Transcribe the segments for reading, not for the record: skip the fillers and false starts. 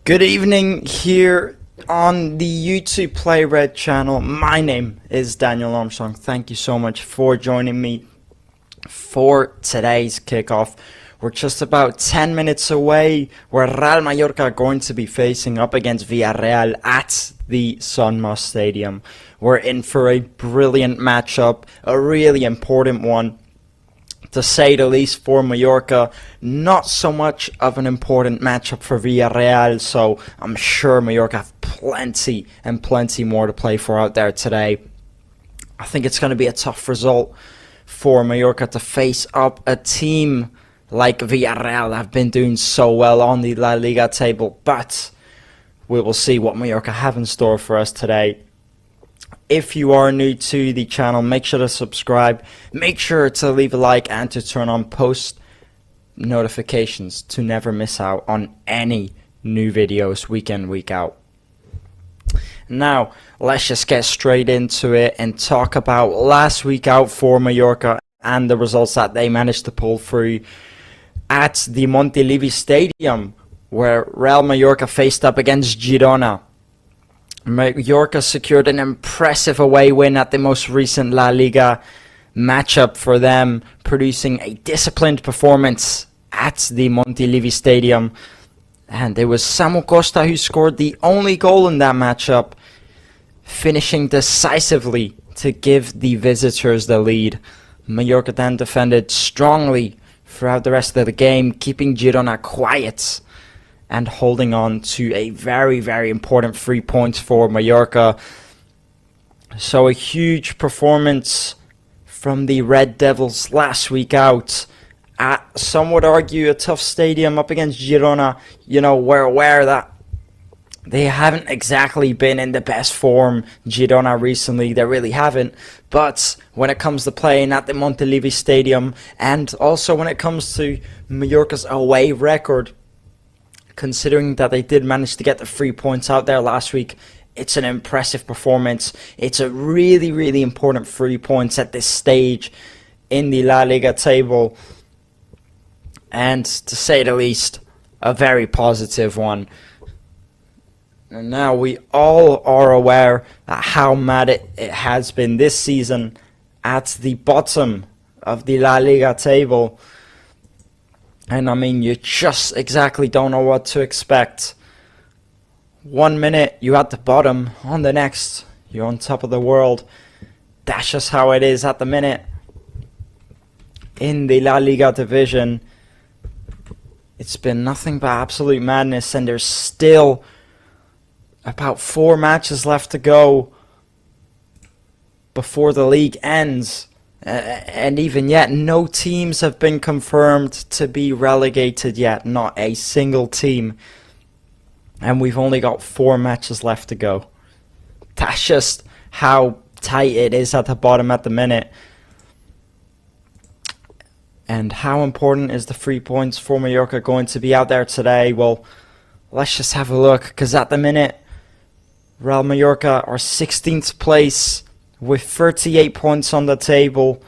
Good evening here on the YouTube Play Red channel. My name is Daniel Armstrong. Thank you so much for joining me for today's kickoff. We're just about 10 minutes away where Real Mallorca are going to be facing up against Villarreal at the Sunma Stadium. We're in for a brilliant matchup, a really important one, to say the least, for Mallorca. Not so much of an important matchup for Villarreal, so I'm sure Mallorca have plenty and plenty more to play for out there today. I think it's going to be a tough result for Mallorca to face up a team like Villarreal have been doing so well on the La Liga table, but we will see what Mallorca have in store for us today. If you are new to the channel, make sure to subscribe, make sure to leave a like and to turn on post notifications to never miss out on any new videos week in, week out. Now, let's just get straight into it and talk about last week out for Mallorca and the results that they managed to pull through at the Montilivi Stadium, where Real Mallorca faced up against Girona. Mallorca secured an impressive away win at the most recent La Liga matchup for them, producing a disciplined performance at the Montilivi Stadium. And it was Samu Costa who scored the only goal in that matchup, finishing decisively to give the visitors the lead. Mallorca then defended strongly throughout the rest of the game, keeping Girona quiet and holding on to a very, very important 3 points for Mallorca. So a huge performance from the Red Devils last week out at, some would argue, a tough stadium up against Girona. You know, we're aware that they haven't exactly been in the best form, Girona, recently. They really haven't. But when it comes to playing at the Montilivi Stadium, and also when it comes to Mallorca's away record, considering that they did manage to get the 3 points out there last week, it's an impressive performance. It's a really, really important 3 points at this stage in the La Liga table. And to say the least, a very positive one. And now we all are aware that how mad it has been this season at the bottom of the La Liga table. And I mean, you just exactly don't know what to expect. 1 minute you're at the bottom, on the next you're on top of the world. That's just how it is at the minute in the La Liga division. It's been nothing but absolute madness, and there's still about 4 matches left to go before the league ends. And even yet, no teams have been confirmed to be relegated yet. Not a single team. And we've only got 4 matches left to go. That's just how tight it is at the bottom at the minute. And how important is the 3 points for Mallorca going to be out there today? Well, let's just have a look. Because at the minute, Real Mallorca are 16th place with 38 points on the table.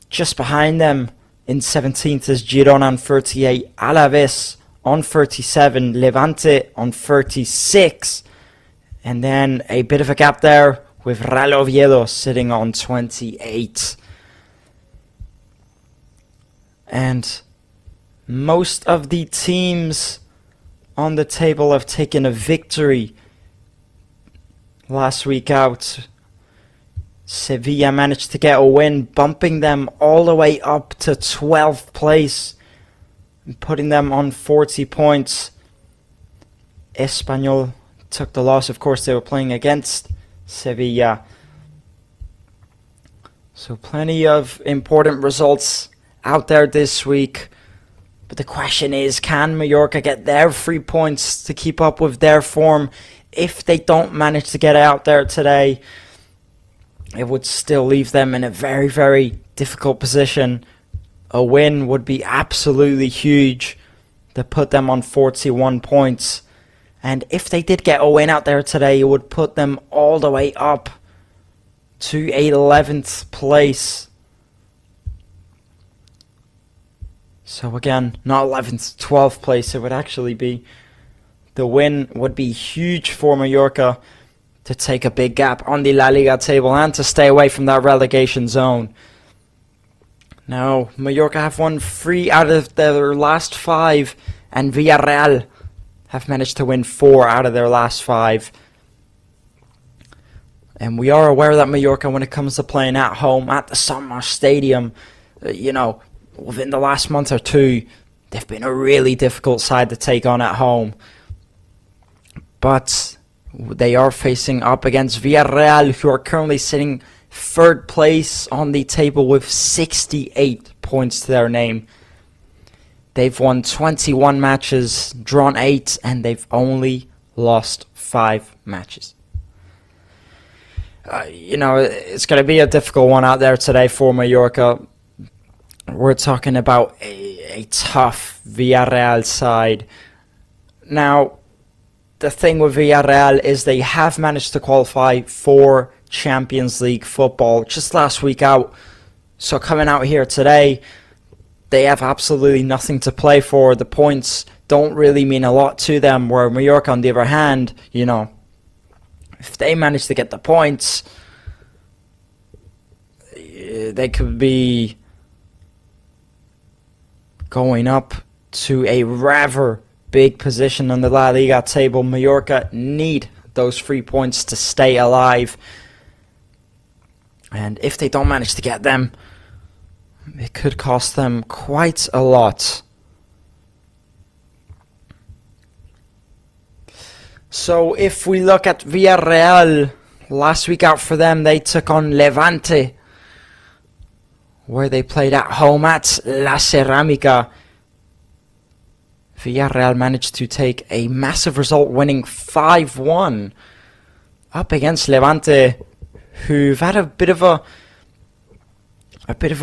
Just behind them in 17th is Girona on 38, Alaves on 37, Levante on 36, and then a bit of a gap there with Real Oviedo sitting on 28. And most of the teams on the table have taken a victory last week out, Sevilla managed to get a win, bumping them all the way up to 12th place, and putting them on 40 points. Espanyol took the loss. Of course, they were playing against Sevilla. So plenty of important results out there this week. But the question is, can Mallorca get their 3 points to keep up with their form? If they don't manage to get out there today, it would still leave them in a very, very difficult position. A win would be absolutely huge to put them on 41 points. And if they did get a win out there today, it would put them all the way up to 11th place. So again, not 11th, 12th place it would actually be. The win would be huge for Mallorca to take a big gap on the LaLiga table and to stay away from that relegation zone. Now, Mallorca have won 3 out of their last 5, and Villarreal have managed to win 4 out of their last 5. And we are aware that Mallorca, when it comes to playing at home at the San Stadium, within the last month or two, they've been a really difficult side to take on at home. But they are facing up against Villarreal, who are currently sitting 3rd place on the table with 68 points to their name. They've won 21 matches, drawn 8, and they've only lost 5 matches. It's going to be a difficult one out there today for Mallorca. We're talking about a tough Villarreal side. Now, the thing with Villarreal is they have managed to qualify for Champions League football just last week out. So coming out here today, they have absolutely nothing to play for. The points don't really mean a lot to them, where Mallorca, on the other hand, if they manage to get the points, they could be going up to a rather big position on the La Liga table. Mallorca need those 3 points to stay alive. And if they don't manage to get them, it could cost them quite a lot. So if we look at Villarreal, last week out for them, they took on Levante, where they played at home at La Cerámica. Villarreal managed to take a massive result, winning 5-1 up against Levante, who've had a bit of a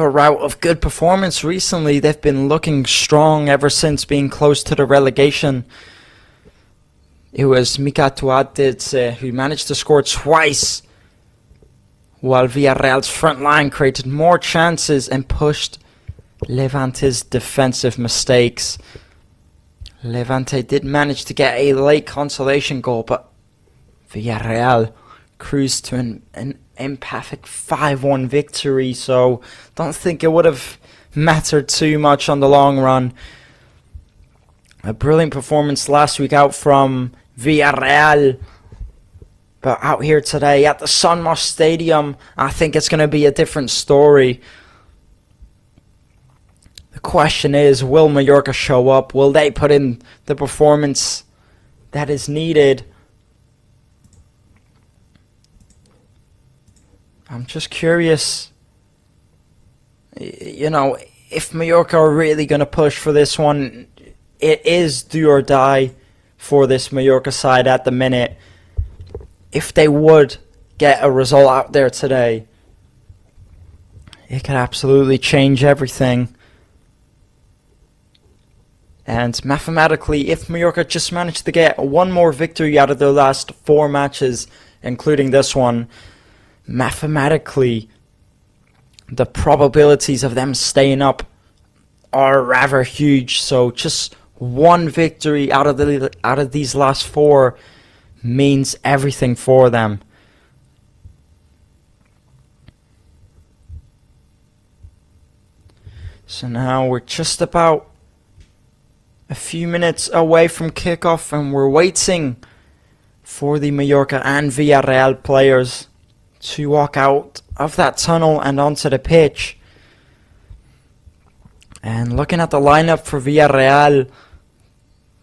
route of good performance recently. They've been looking strong ever since being close to the relegation. It was Mika Tuatidze who managed to score twice, while Villarreal's front line created more chances and pushed Levante's defensive mistakes. Levante did manage to get a late consolation goal, but Villarreal cruised to an emphatic 5-1 victory, so don't think it would have mattered too much on the long run. A brilliant performance last week out from Villarreal, but out here today at the San Stadium, I think it's going to be a different story. The question is, will Mallorca show up? Will they put in the performance that is needed? I'm just curious, if Mallorca are really going to push for this one. It is do or die for this Mallorca side at the minute. If they would get a result out there today, it could absolutely change everything. And mathematically, if Mallorca just managed to get one more victory out of their last 4 matches, including this one, mathematically, the probabilities of them staying up are rather huge. So just one victory out of these last 4 means everything for them. So now we're just about a few minutes away from kickoff, and we're waiting for the Mallorca and Villarreal players to walk out of that tunnel and onto the pitch. And looking at the lineup for Villarreal,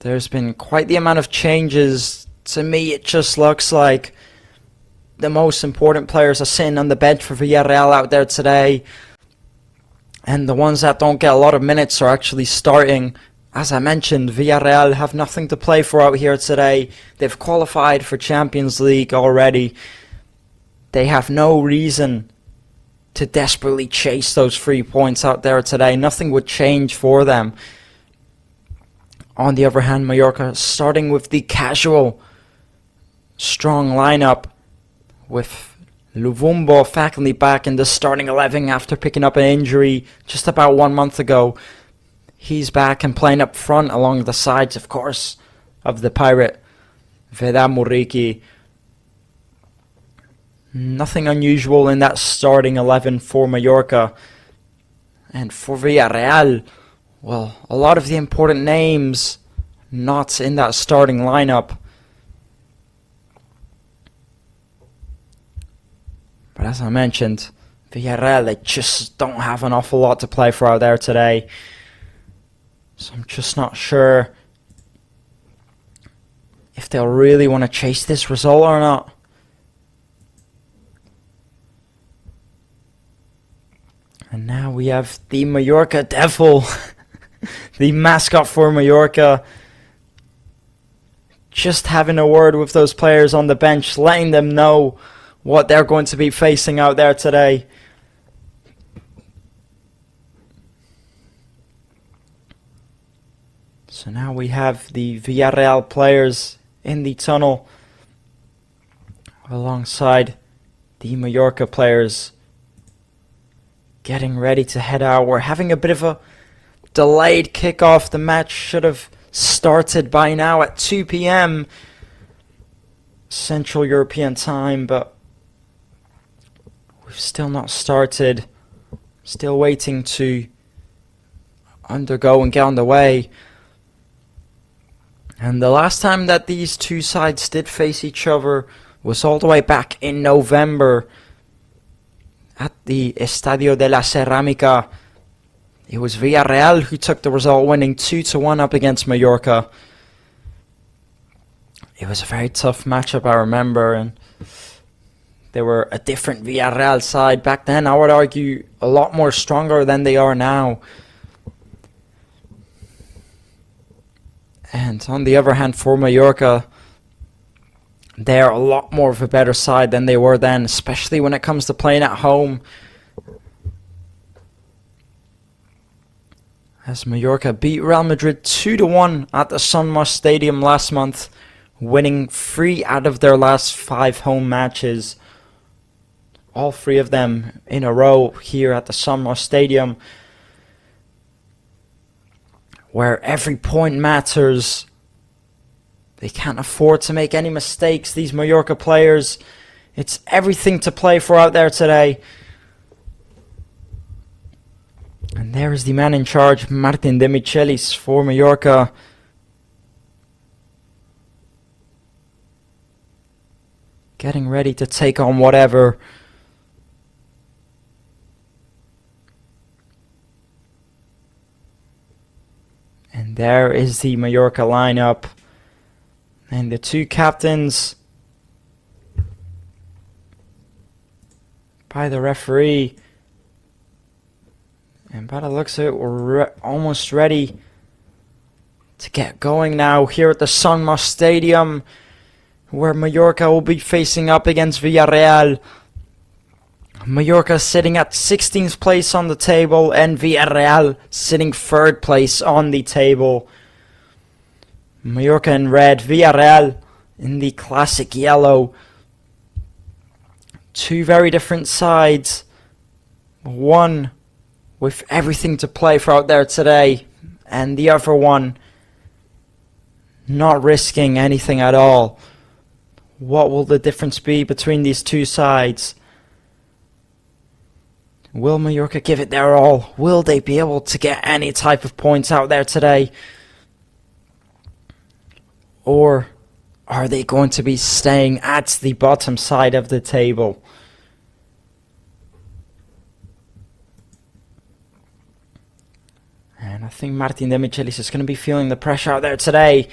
there's been quite the amount of changes. To me, it just looks like the most important players are sitting on the bench for Villarreal out there today, and the ones that don't get a lot of minutes are actually starting. As I mentioned, Villarreal have nothing to play for out here today. They've qualified for Champions League already. They have no reason to desperately chase those 3 points out there today. Nothing would change for them. On the other hand, Mallorca starting with the casual, strong lineup, with Luvumbo faculty back in the starting 11 after picking up an injury just about 1 month ago. He's back and playing up front along the sides, of course, of the Pirate, Veda Muriki. Nothing unusual in that starting 11 for Mallorca. And for Villarreal, well, a lot of the important names not in that starting lineup. But as I mentioned, Villarreal, they just don't have an awful lot to play for out there today. So I'm just not sure if they'll really want to chase this result or not. And now we have the Mallorca Devil, the mascot for Mallorca, just having a word with those players on the bench, letting them know what they're going to be facing out there today. So now we have the Villarreal players in the tunnel alongside the Mallorca players getting ready to head out. We're having a bit of a delayed kickoff. The match should have started by now at 2 p.m. Central European time, but we've still not started. Still waiting to undergo and get on the way. And the last time that these two sides did face each other was all the way back in November at the Estadio de la Cerámica. It was Villarreal who took the result, winning 2-1 up against Mallorca. It was a very tough matchup, I remember, and they were a different Villarreal side back then. I would argue a lot more stronger than they are now. And on the other hand, for Mallorca, they're a lot more of a better side than they were then, especially when it comes to playing at home. As Mallorca beat Real Madrid 2-1 at the San Mamés Stadium last month, winning 3 out of their last 5 home matches. All 3 of them in a row here at the San Mamés Stadium, where every point matters. They can't afford to make any mistakes, these Mallorca players. It's everything to play for out there today. And there is the man in charge, Martin de Michelis for Mallorca. Getting ready to take on whatever. And there is the Mallorca lineup. And the 2 captains by the referee. And by the looks of it, we're almost ready to get going now here at the San Mamés Stadium, where Mallorca will be facing up against Villarreal. Mallorca sitting at 16th place on the table, and Villarreal sitting 3rd place on the table. Mallorca in red, Villarreal in the classic yellow. 2 very different sides. One with everything to play for out there today, and the other one not risking anything at all. What will the difference be between these 2 sides? Will Mallorca give it their all? Will they be able to get any type of points out there today? Or are they going to be staying at the bottom side of the table? And I think Martin De Michelis is going to be feeling the pressure out there today.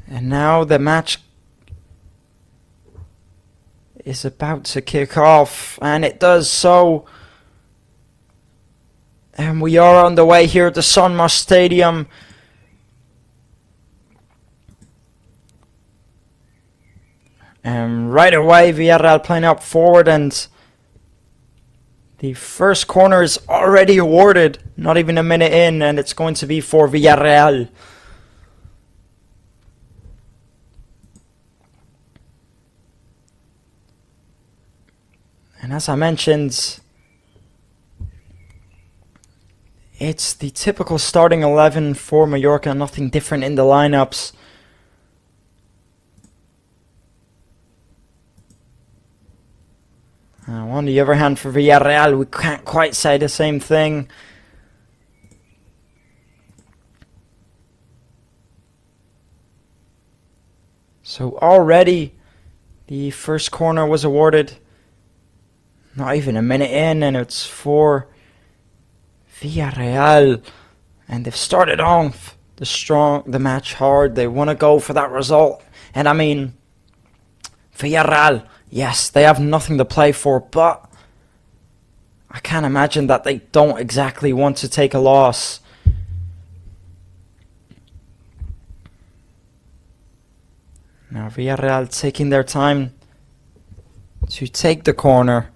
And now the match is about to kick off, and it does so. And we are on the way here at the Sonmos Stadium. And right away, Villarreal playing up forward, and the first corner is already awarded, not even a minute in, and it's going to be for Villarreal. And as I mentioned, it's the typical starting 11 for Mallorca, nothing different in the lineups. Now, on the other hand, for Villarreal, we can't quite say the same thing. So already, the first corner was awarded. Not even a minute in, and it's for Villarreal. And they've started off the match hard. They want to go for that result. And I mean, Villarreal, yes, they have nothing to play for, but I can't imagine that they don't exactly want to take a loss. Now Villarreal taking their time to take the corner.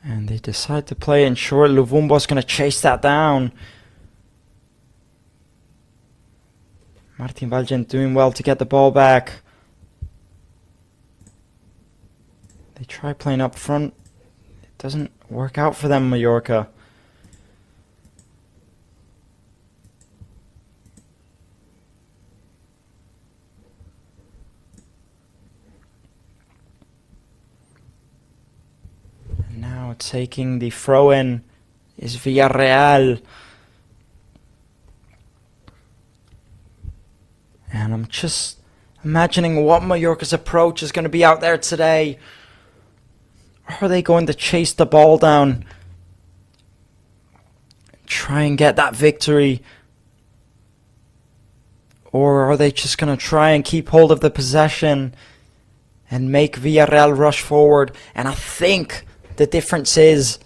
And they decide to play in short. Luvumbo's going to chase that down. Martin Valgent doing well to get the ball back. They try playing up front. It doesn't work out for them, Mallorca. And now taking the throw-in is Villarreal. And I'm just imagining what Mallorca's approach is going to be out there today. Are they going to chase the ball down, try and get that victory? Or are they just going to try and keep hold of the possession and make Villarreal rush forward? And I think the difference is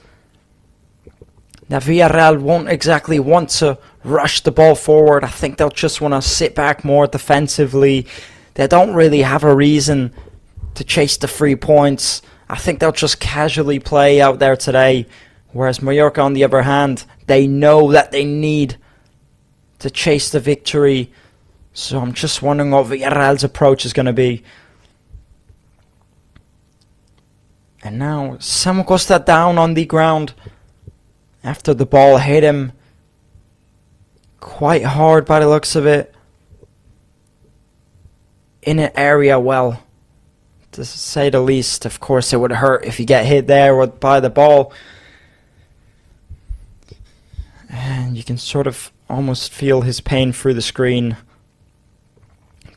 that Villarreal won't exactly want to rush the ball forward. I think they'll just want to sit back more defensively. They don't really have a reason to chase the 3 points. I think they'll just casually play out there today. Whereas Mallorca, on the other hand, they know that they need to chase the victory. So I'm just wondering what Villarreal's approach is going to be. And now Samu Costa down on the ground after the ball hit him quite hard by the looks of it. In an area, well, to say the least. Of course, it would hurt if you get hit there by the ball. And you can sort of almost feel his pain through the screen.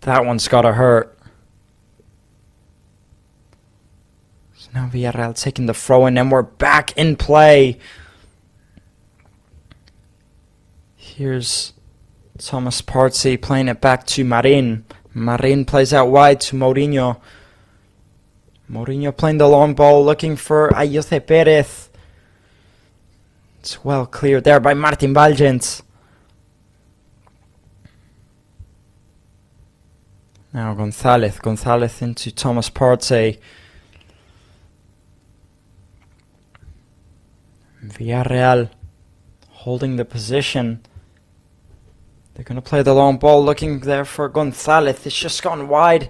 That one's gotta hurt. So now Villarreal taking the throw in, and we're back in play. Here's Thomas Partey playing it back to Marin. Marin plays out wide to Mourinho. Mourinho playing the long ball, looking for Ayoce Perez. It's well cleared there by Martin Valgent. Now Gonzalez into Thomas Partey. Villarreal holding the position. They're going to play the long ball, looking there for Gonzalez. It's just gone wide.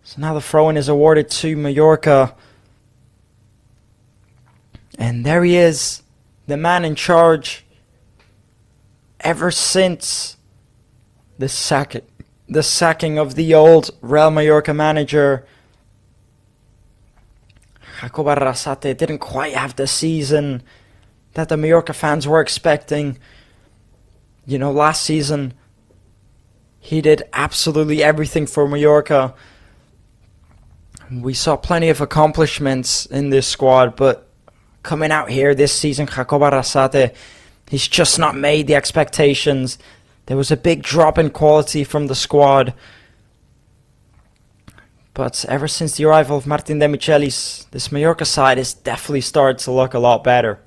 So now the throw-in is awarded to Mallorca. And there he is, the man in charge. Ever since the sacking of the old Real Mallorca manager, Jacob Arrasate didn't quite have the season that the Mallorca fans were expecting. You know, last season, he did absolutely everything for Mallorca. We saw plenty of accomplishments in this squad, but coming out here this season, Jacob Arrasate, he's just not made the expectations. There was a big drop in quality from the squad. But ever since the arrival of Martin De Michelis, this Mallorca side has definitely started to look a lot better.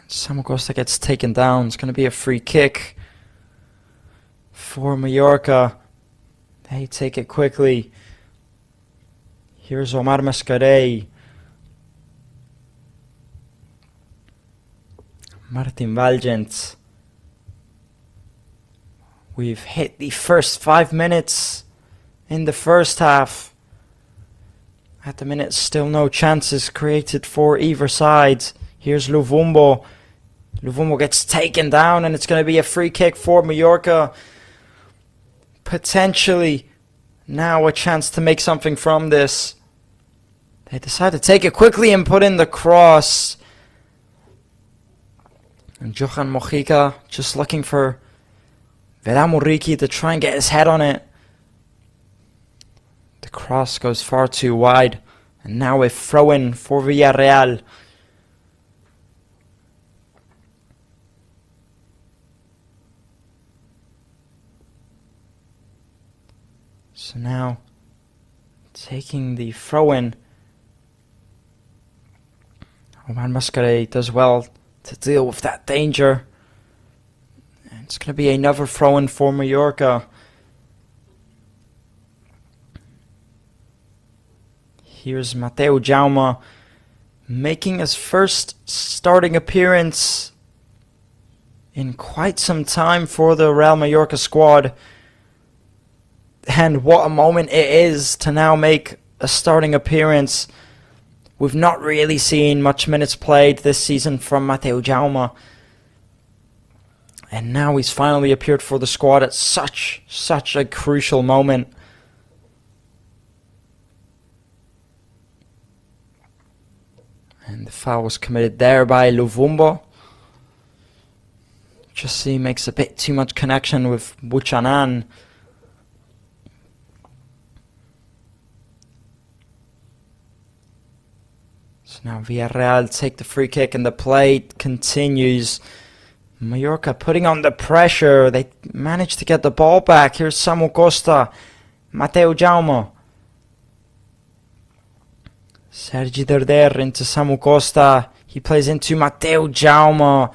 Samu Costa gets taken down. It's going to be a free kick for Mallorca. They take it quickly. Here's Omar Mascarell. Martin Valgent. We've hit the first 5 minutes in the first half. At the minute, still no chances created for either side. Here's Luvumbo. Luvumbo gets taken down, and it's going to be a free kick for Mallorca. Potentially now a chance to make something from this. They decide to take it quickly and put in the cross. And Johan Mojica just looking for Veramuriki to try and get his head on it. The cross goes far too wide. And now a throw-in for Villarreal. So now, taking the throw-in. Omar Mascarell does well to deal with that danger. And it's going to be another throw-in for Mallorca. Here's Mateu Jaume making his first starting appearance in quite some time for the Real Mallorca squad. And what a moment it is to now make a starting appearance. We've not really seen much minutes played this season from Mateu Jaume. And now he's finally appeared for the squad at such a crucial moment. And the foul was committed there by Luvumbo. Just see, makes a bit too much connection with Buchanan. So now Villarreal take the free kick and the play continues. Mallorca putting on the pressure. They managed to get the ball back. Here's Samu Costa. Mateu Jaume. Sergi Derder into Samu Costa. He plays into Mateu Jaume.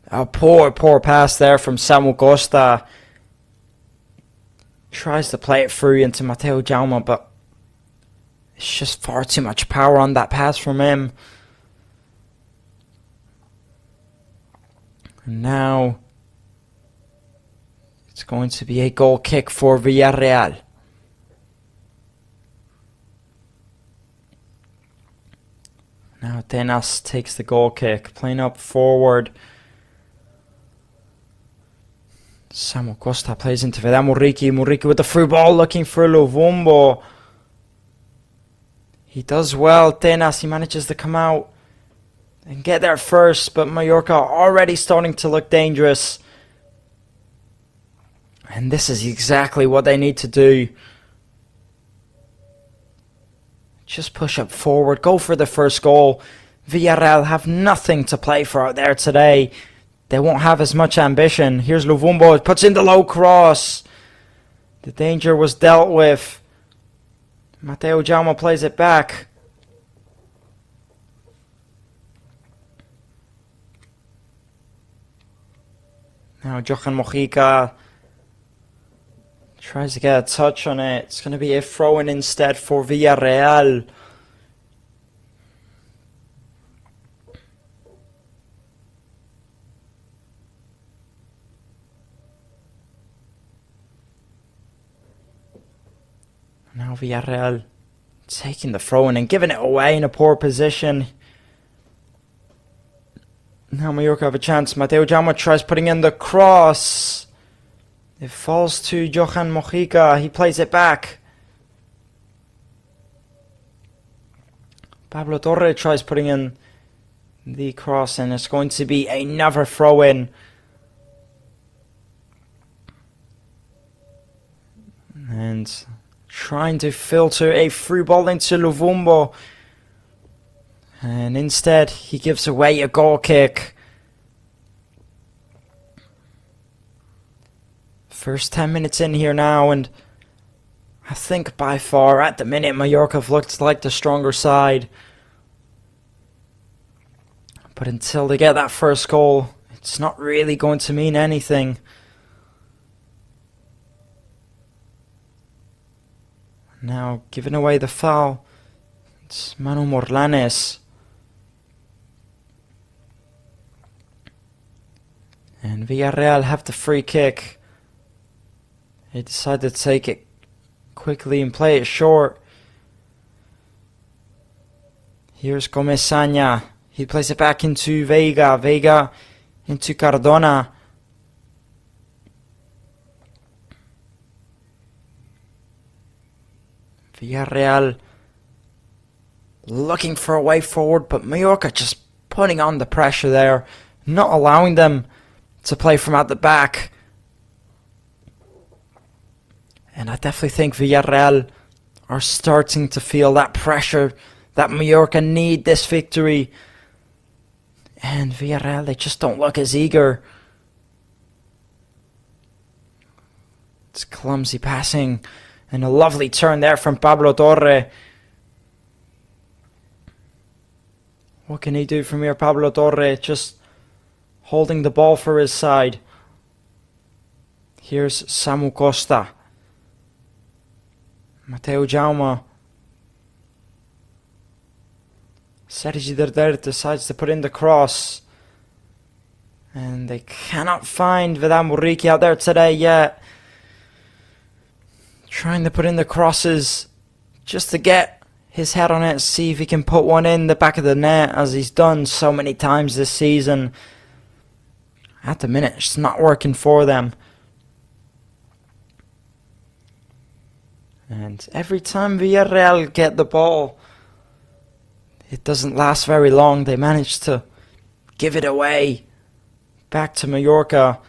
A poor pass there from Samu Costa. Tries to play it through into Mateu Jaume, but it's just far too much power on that pass from him. And now it's going to be a goal kick for Villarreal. Now Tenas takes the goal kick, playing up forward. Samu Costa plays into Veramuriki. Muriki with the through ball, looking for Luvumbo. He does well. Tenas, he manages to come out and get there first, but Mallorca already starting to look dangerous. And this is exactly what they need to do. Just push up forward, go for the first goal. Villarreal have nothing to play for out there today. They won't have as much ambition. Here's Luvumbo, puts in the low cross. The danger was dealt with. Mateu Jaume plays it back. Now Johan Mojica tries to get a touch on it. It's going to be a throw-in instead for Villarreal. Now Villarreal taking the throw-in and giving it away in a poor position. Now Mallorca have a chance. Mateu Jaume tries putting in the cross. It falls to Johan Mojica. He plays it back. Pablo Torre tries putting in the cross, and it's going to be another throw in. And trying to filter a through ball into Luvumbo. And instead, he gives away a goal kick. First 10 minutes in here now, and I think by far, at the minute, Mallorca have looked like the stronger side. But until they get that first goal, it's not really going to mean anything. Now, giving away the foul, it's Manu Morlanes. And Villarreal have the free kick. They decide to take it quickly and play it short. Here's Comesaña. He plays it back into Vega. Vega into Cardona. Villarreal looking for a way forward, but Mallorca just putting on the pressure there, not allowing them to play from at the back. And I definitely think Villarreal are starting to feel that pressure that Mallorca need this victory. And Villarreal, they just don't look as eager. It's clumsy passing and a lovely turn there from Pablo Torre. What can he do from here, Pablo Torre? Just holding the ball for his side. Here's Samu Costa. Mateo Jaume. Sergi Derder decides to put in the cross. And they cannot find Vedan Muriqi out there today yet. Trying to put in the crosses just to get his head on it, see if he can put one in the back of the net, as he's done so many times this season. At the minute, it's not working for them. And every time Villarreal get the ball, it doesn't last very long. They manage to give it away back to Mallorca.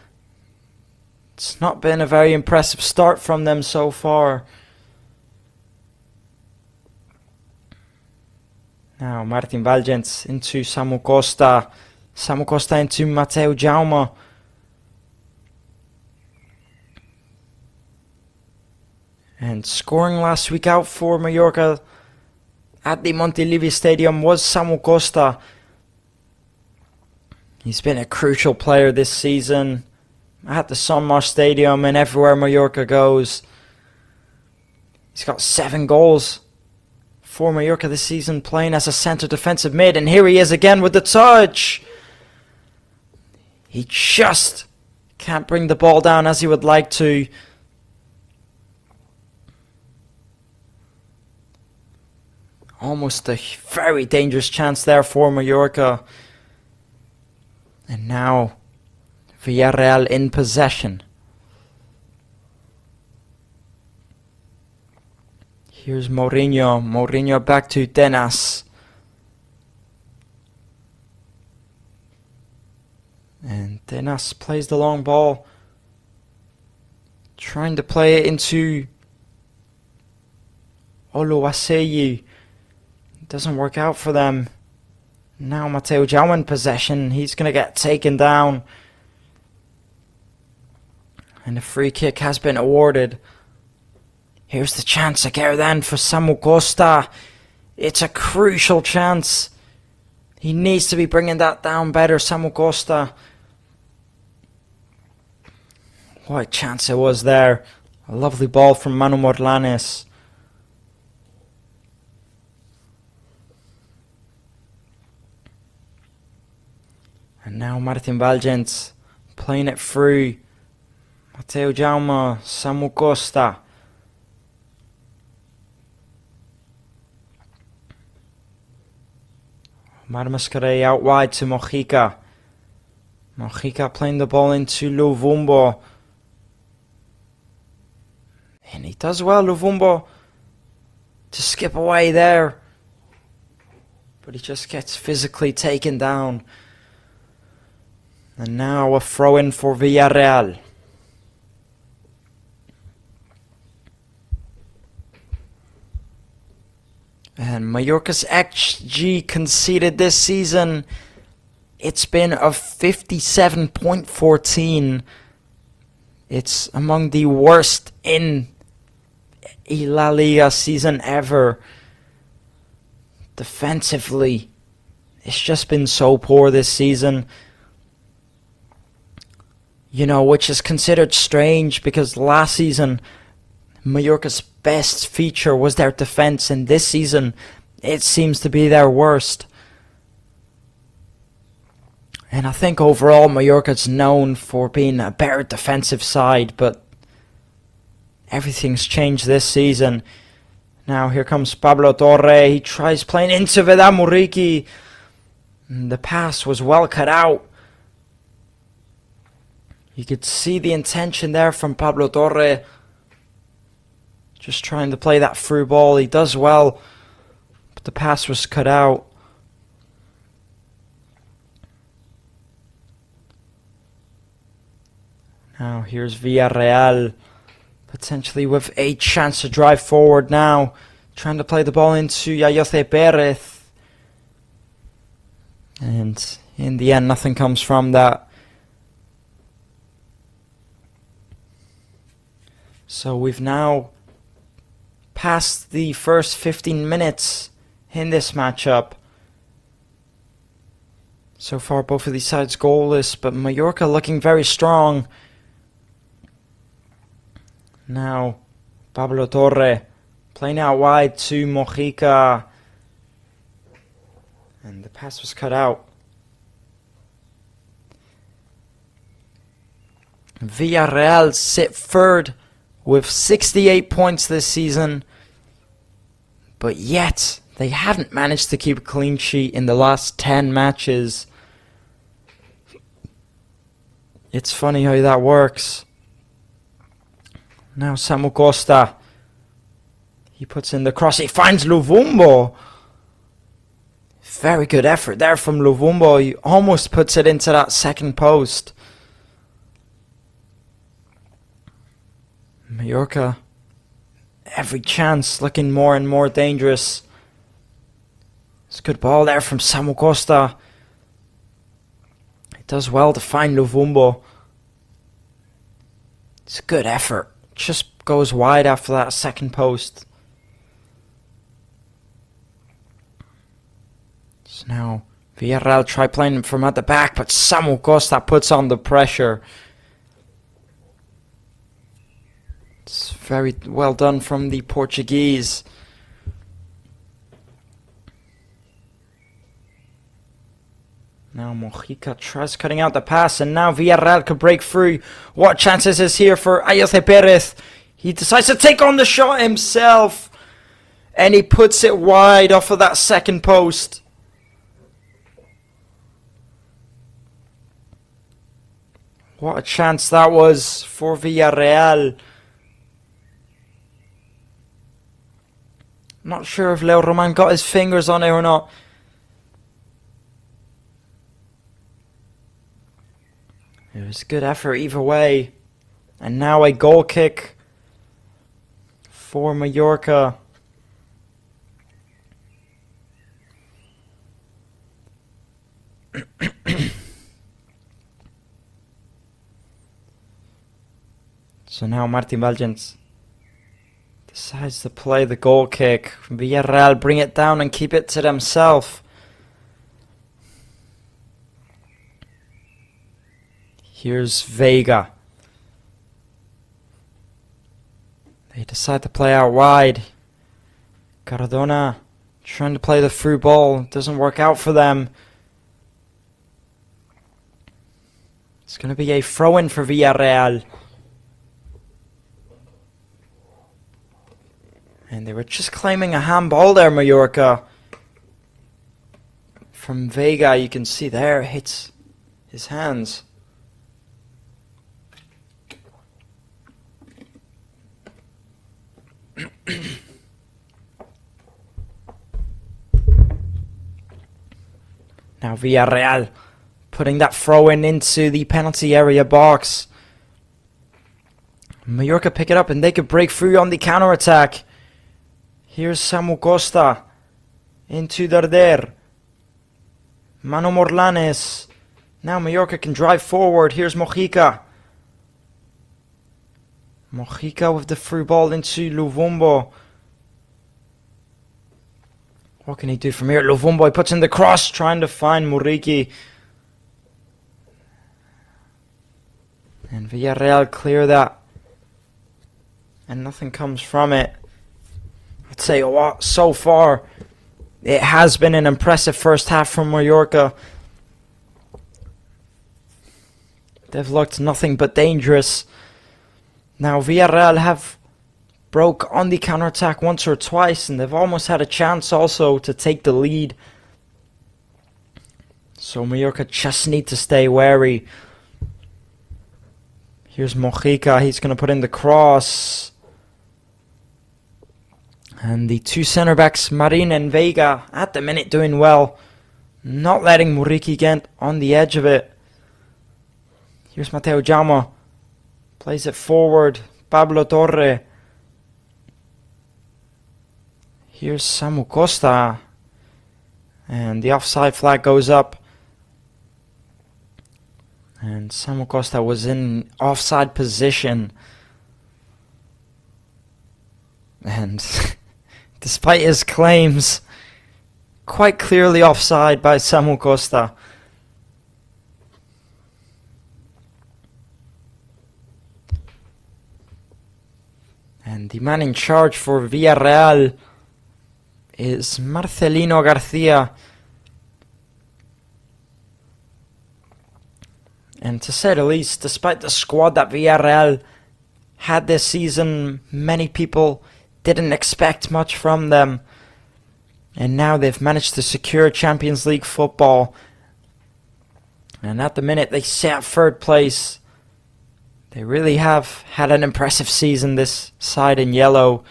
It's not been a very impressive start from them so far. Now Martin Valgens into Samu Costa. Samu Costa into Mateo Jaume. And scoring last week out for Mallorca at the Montilivi Stadium was Samu Costa. He's been a crucial player this season at the Sonmar Stadium and everywhere Mallorca goes. He's got 7 goals for Mallorca this season, playing as a centre defensive mid. And here he is again with the touch. He just can't bring the ball down as he would like to. Almost a very dangerous chance there for Mallorca. And now Villarreal in possession. Here's Mourinho. Mourinho back to Tenas. And Tenas plays the long ball. Trying to play it into Oluwaseyi. Doesn't work out for them. Now Mateo Jaume in possession. He's going to get taken down. And a free kick has been awarded. Here's the chance again then for Samu Costa. It's a crucial chance. He needs to be bringing that down better, Samu Costa. What a chance it was there. A lovely ball from Manu Morlanes. And now Martin Valgens playing it through. Mateo Jaume, Samu Costa. Omar Mascarell out wide to Mojica. Mojica playing the ball into Luvumbo. And he does well, Luvumbo, to skip away there. But he just gets physically taken down. And now a throw-in for Villarreal. And Mallorca's XG conceded this season, it's been of 57.14. It's among the worst in a LaLiga season ever. Defensively, it's just been so poor this season. You know, which is considered strange because last season Mallorca's best feature was their defense, and this season it seems to be their worst. And I think overall Mallorca's known for being a better defensive side, but everything's changed this season. Now here comes Pablo Torre. He tries playing into Vedam Muriqi. The pass was well cut out. You could see the intention there from Pablo Torre. Just trying to play that through ball. He does well, but the pass was cut out. Now here's Villarreal, potentially with a chance to drive forward now. Trying to play the ball into Yayoce Perez. And in the end, nothing comes from that. So we've now passed the first 15 minutes in this matchup. So far, both of these sides goalless, but Mallorca looking very strong. Now, Pablo Torre playing out wide to Mojica. And the pass was cut out. Villarreal sit third with 68 points this season. But yet, they haven't managed to keep a clean sheet in the last 10 matches. It's funny how that works. Now Samu Costa. He puts in the cross. He finds Luvumbo. Very good effort there from Luvumbo. He almost puts it into that second post. Mallorca, every chance, looking more and more dangerous. It's a good ball there from Samu Costa. He does well to find Luvumbo. It's a good effort. Just goes wide after that second post. So now Villarreal try playing from at the back, but Samu Costa puts on the pressure. It's very well done from the Portuguese. Now Mojica tries cutting out the pass, and now Villarreal could break through. What chances is here for Yayoce Perez? He decides to take on the shot himself, and he puts it wide off of that second post. What a chance that was for Villarreal. Not sure if Leo Roman got his fingers on it or not. It was a good effort either way. And now a goal kick for Mallorca. So now Martin Valgens decides to play the goal kick. Villarreal bring it down and keep it to themselves. Here's Vega. They decide to play out wide. Cardona trying to play the through ball. Doesn't work out for them. It's going to be a throw-in for Villarreal. And they were just claiming a handball there, Mallorca. From Vega, you can see there, hits his hands. Now Villarreal putting that throw in into the penalty area box. Mallorca pick it up and they could break through on the counter-attack. Here's Samu Costa into Darder. Mano Morlanes. Now Mallorca can drive forward. Here's Mojica. Mojica with the through ball into Luvumbo. What can he do from here? Luvumbo, he puts in the cross, trying to find Muriqi. And Villarreal clear that. And nothing comes from it. I'd say what, so far, it has been an impressive first half from Mallorca. They've looked nothing but dangerous. Now Villarreal have broke on the counter-attack once or twice, and they've almost had a chance also to take the lead. So Mallorca just need to stay wary. Here's Mojica, he's going to put in the cross. And the two centre-backs, Marin and Vega, at the minute doing well. Not letting Muriqi get on the edge of it. Here's Mateo Jama. Plays it forward. Pablo Torre. Here's Samu Costa. And the offside flag goes up. And Samu Costa was in offside position. And despite his claims, quite clearly offside by Samu Costa. And the man in charge for Villarreal is Marcelino Garcia. And to say the least, despite the squad that Villarreal had this season, many people didn't expect much from them. And now they've managed to secure Champions League football. And at the minute they sit at third place. They really have had an impressive season, this side in yellow.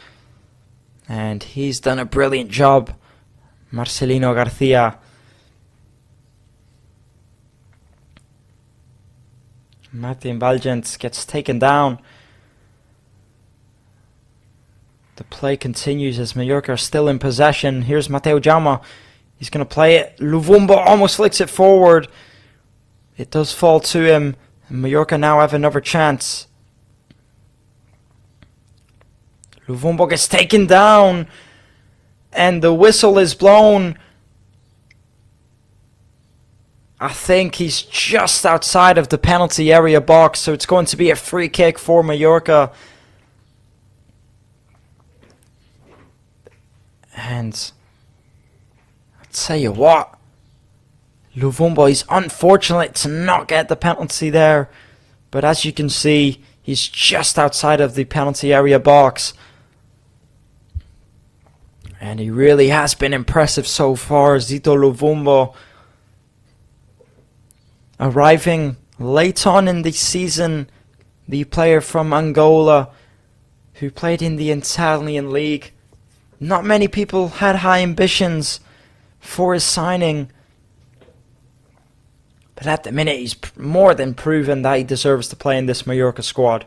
And he's done a brilliant job, Marcelino Garcia. Martin Valgent gets taken down. The play continues as Mallorca are still in possession. Here's Mateo Jama. He's going to play it. Luvumbo almost flicks it forward. It does fall to him. And Mallorca now have another chance. Luvumbo gets taken down. And the whistle is blown. I think he's just outside of the penalty area box. So it's going to be a free kick for Mallorca. And I'll tell you what, Luvumbo is unfortunate to not get the penalty there. But as you can see, he's just outside of the penalty area box. And he really has been impressive so far, Zito Luvumbo. Arriving late on in the season, the player from Angola who played in the Italian league. Not many people had high ambitions for his signing. But at the minute, he's more than proven that he deserves to play in this Mallorca squad.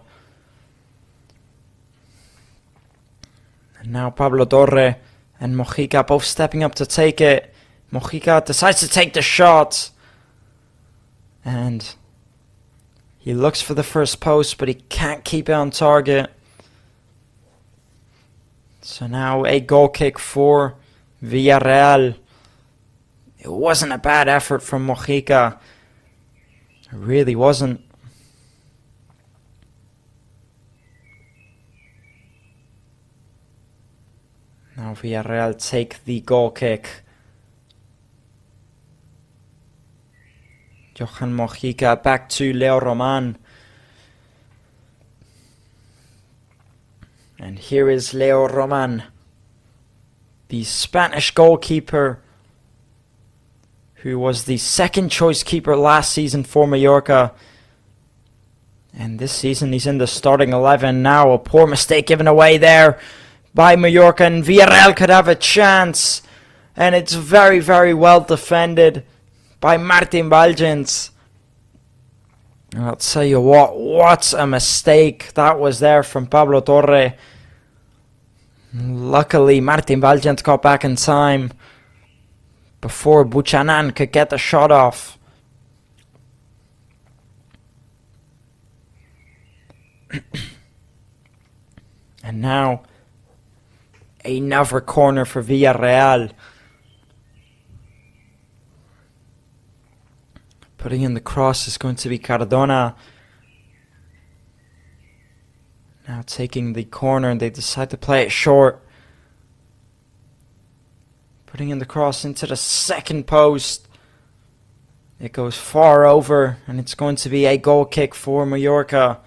And now Pablo Torre and Mojica both stepping up to take it. Mojica decides to take the shot. And he looks for the first post, but he can't keep it on target. So now a goal kick for Villarreal. It wasn't a bad effort from Mojica. It really wasn't. Now Villarreal take the goal kick. Johan Mojica back to Leo Roman. And here is Leo Roman, the Spanish goalkeeper who was the second choice keeper last season for Mallorca. And this season he's in the starting 11 now. A poor mistake given away there by Mallorca, and Villarreal could have a chance. And it's very, very well defended by Martin Valgens. I'll tell you what a mistake that was there from Pablo Torre. Luckily, Martin Valgens got back in time before Buchanan could get the shot off. And now, another corner for Villarreal. Putting in the cross is going to be Cardona. Now taking the corner, and they decide to play it short. Putting in the cross into the second post. It goes far over, and it's going to be a goal kick for Mallorca.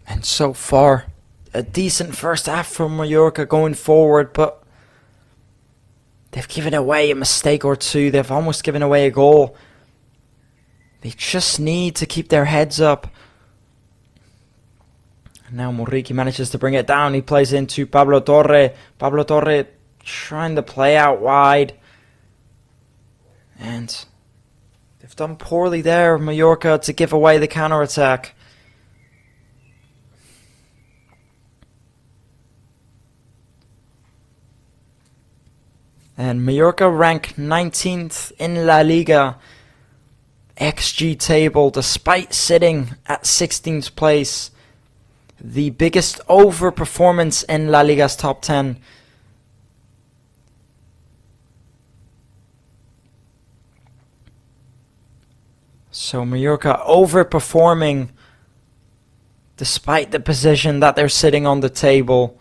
And so far, a decent first half from Mallorca going forward, but they've given away a mistake or two. They've almost given away a goal. They just need to keep their heads up. And now Muriqi manages to bring it down. He plays into Pablo Torre. Pablo Torre trying to play out wide. And they've done poorly there, Mallorca, to give away the counter-attack. And Mallorca rank 19th in La Liga XG table, despite sitting at 16th place. The biggest overperformance in La Liga's top 10. So Mallorca overperforming despite the position that they're sitting on the table.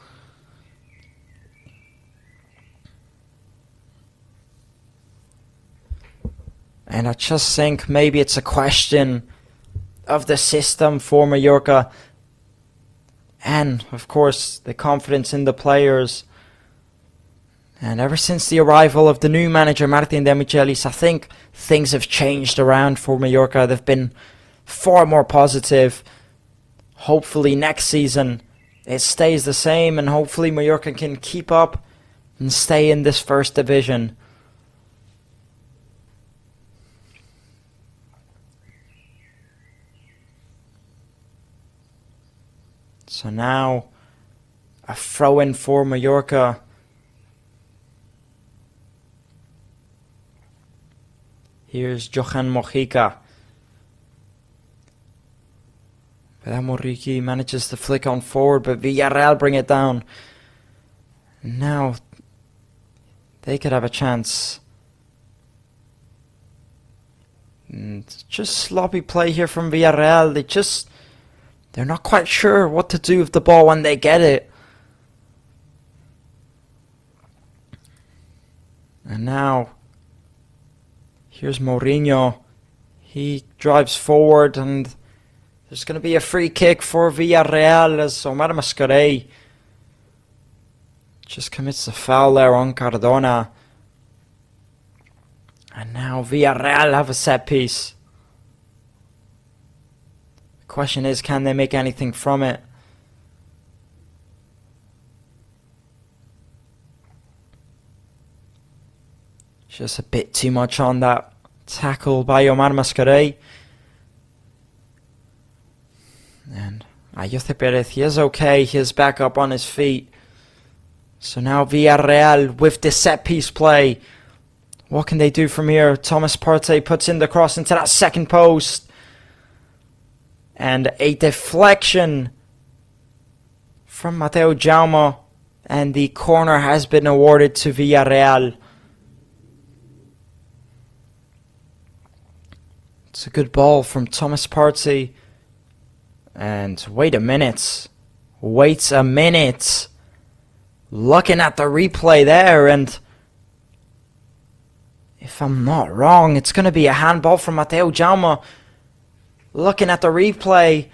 And I just think maybe it's a question of the system for Mallorca. And, of course, the confidence in the players. And ever since the arrival of the new manager, Martin De Michelis, I think things have changed around for Mallorca. They've been far more positive. Hopefully next season it stays the same, and hopefully Mallorca can keep up and stay in this first division. So now, a throw-in for Mallorca. Here's Johan Mojica. But then Muriqi manages to flick on forward, but Villarreal bring it down. Now, they could have a chance. And just sloppy play here from Villarreal. They're not quite sure what to do with the ball when they get it. And now, here's Mourinho. He drives forward, and there's going to be a free kick for Villarreal as Omar Mascarell just commits a foul there on Cardona. And now Villarreal have a set piece. Question is, can they make anything from it? Just a bit too much on that tackle by Omar Mascarell. And Ayoce Perez, he is okay. He is back up on his feet. So now Villarreal with the set piece play. What can they do from here? Thomas Partey puts in the cross into that second post. And a deflection from Mateo Jaume, and the corner has been awarded to Villarreal. It's a good ball from Thomas Partey. And wait a minute. Looking at the replay there, and if I'm not wrong, it's going to be a handball from Mateo Jaume. Looking at the replay,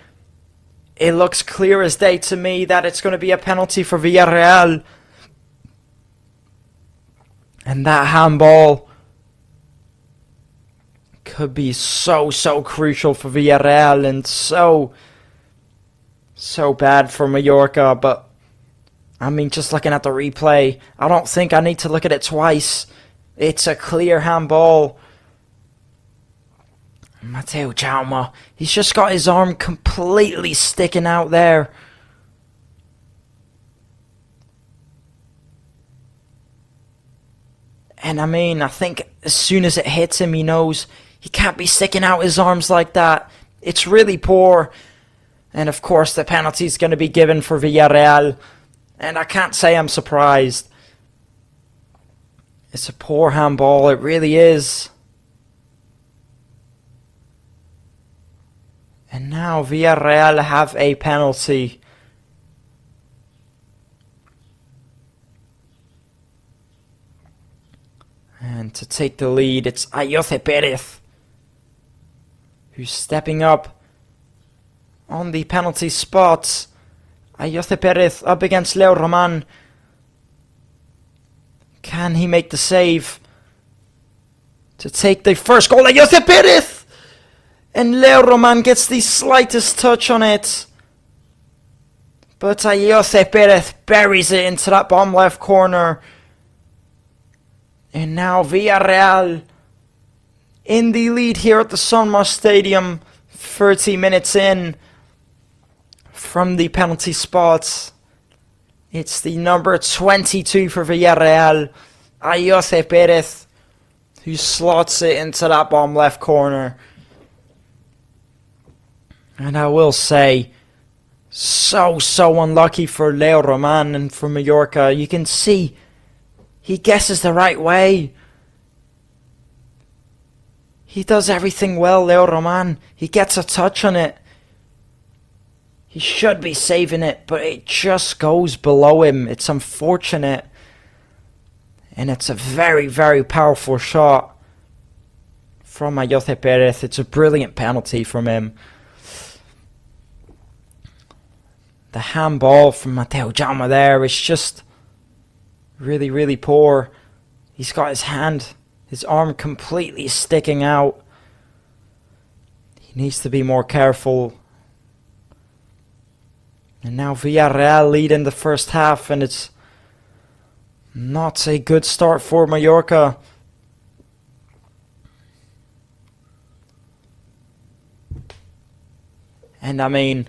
it looks clear as day to me that it's going to be a penalty for Villarreal. And that handball could be so crucial for Villarreal and so bad for Mallorca. But I mean, just looking at the replay, I don't think I need to look at it twice. It's a clear handball. Mateu Jaume, he's just got his arm completely sticking out there. And I mean, I think as soon as it hits him, he knows he can't be sticking out his arms like that. It's really poor. And of course, the penalty is going to be given for Villarreal. And I can't say I'm surprised. It's a poor handball, it really is. And now Villarreal have a penalty. And to take the lead, it's Ayoce Perez who's stepping up on the penalty spot. Ayoce Perez up against Leo Roman. Can he make the save to take the first goal? Ayoce Perez! And Leo Roman gets the slightest touch on it. But Ayoce Perez buries it into that bottom left corner. And now Villarreal in the lead here at the Sonma Stadium. 30 minutes in from the penalty spot. It's the number 22 for Villarreal, Ayoce Perez, who slots it into that bottom left corner. And I will say, so unlucky for Leo Roman and for Mallorca. You can see he guesses the right way. He does everything well, Leo Roman. He gets a touch on it. He should be saving it, but it just goes below him. It's unfortunate. And it's a very powerful shot from Ayoce Perez. It's a brilliant penalty from him. The handball from Mateu Jaume there is just really poor. He's got his arm completely sticking out. He needs to be more careful. And now Villarreal lead in the first half, and it's not a good start for Mallorca. And I mean,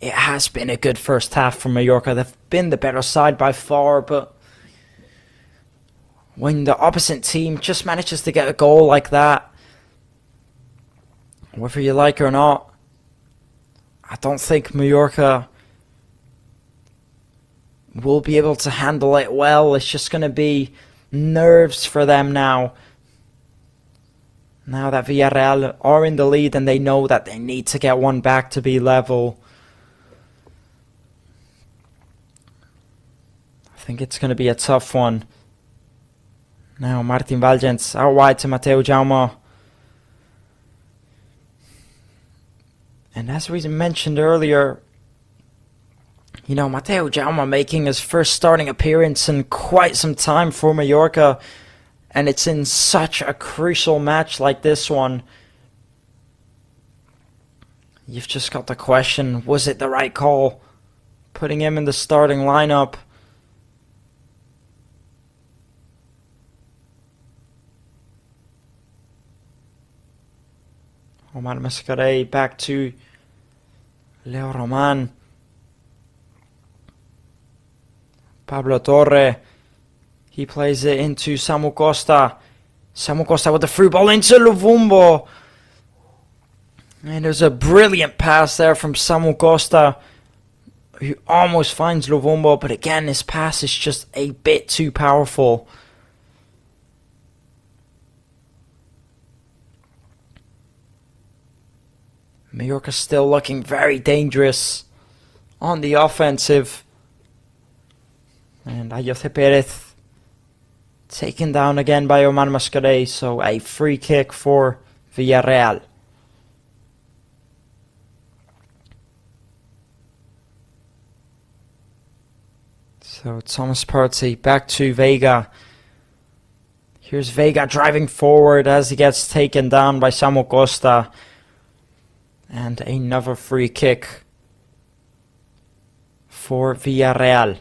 it has been a good first half for Mallorca. They've been the better side by far, but when the opposite team just manages to get a goal like that, whether you like it or not, I don't think Mallorca will be able to handle it well. It's just going to be nerves for them now. Now that Villarreal are in the lead and they know that they need to get one back to be level. I think it's going to be a tough one. Now Martin Valgens out wide to Mateu Jaume. And as we mentioned earlier, you know, Mateu Jaume making his first starting appearance in quite some time for Mallorca. And it's in such a crucial match like this one. You've just got the question, was it the right call? Putting him in the starting lineup. Omar Mascarell back to Leo Roman. Pablo Torre. He plays it into Samu Costa. Samu Costa with the through ball into Luvumbo. And there's a brilliant pass there from Samu Costa, who almost finds Luvumbo, but again, his pass is just a bit too powerful. Mallorca still looking very dangerous on the offensive. And Ayoce Perez taken down again by Omar Mascarell, so a free kick for Villarreal. So Thomas Partey back to Vega. Here's Vega driving forward as he gets taken down by Samu Costa. And another free kick for Villarreal.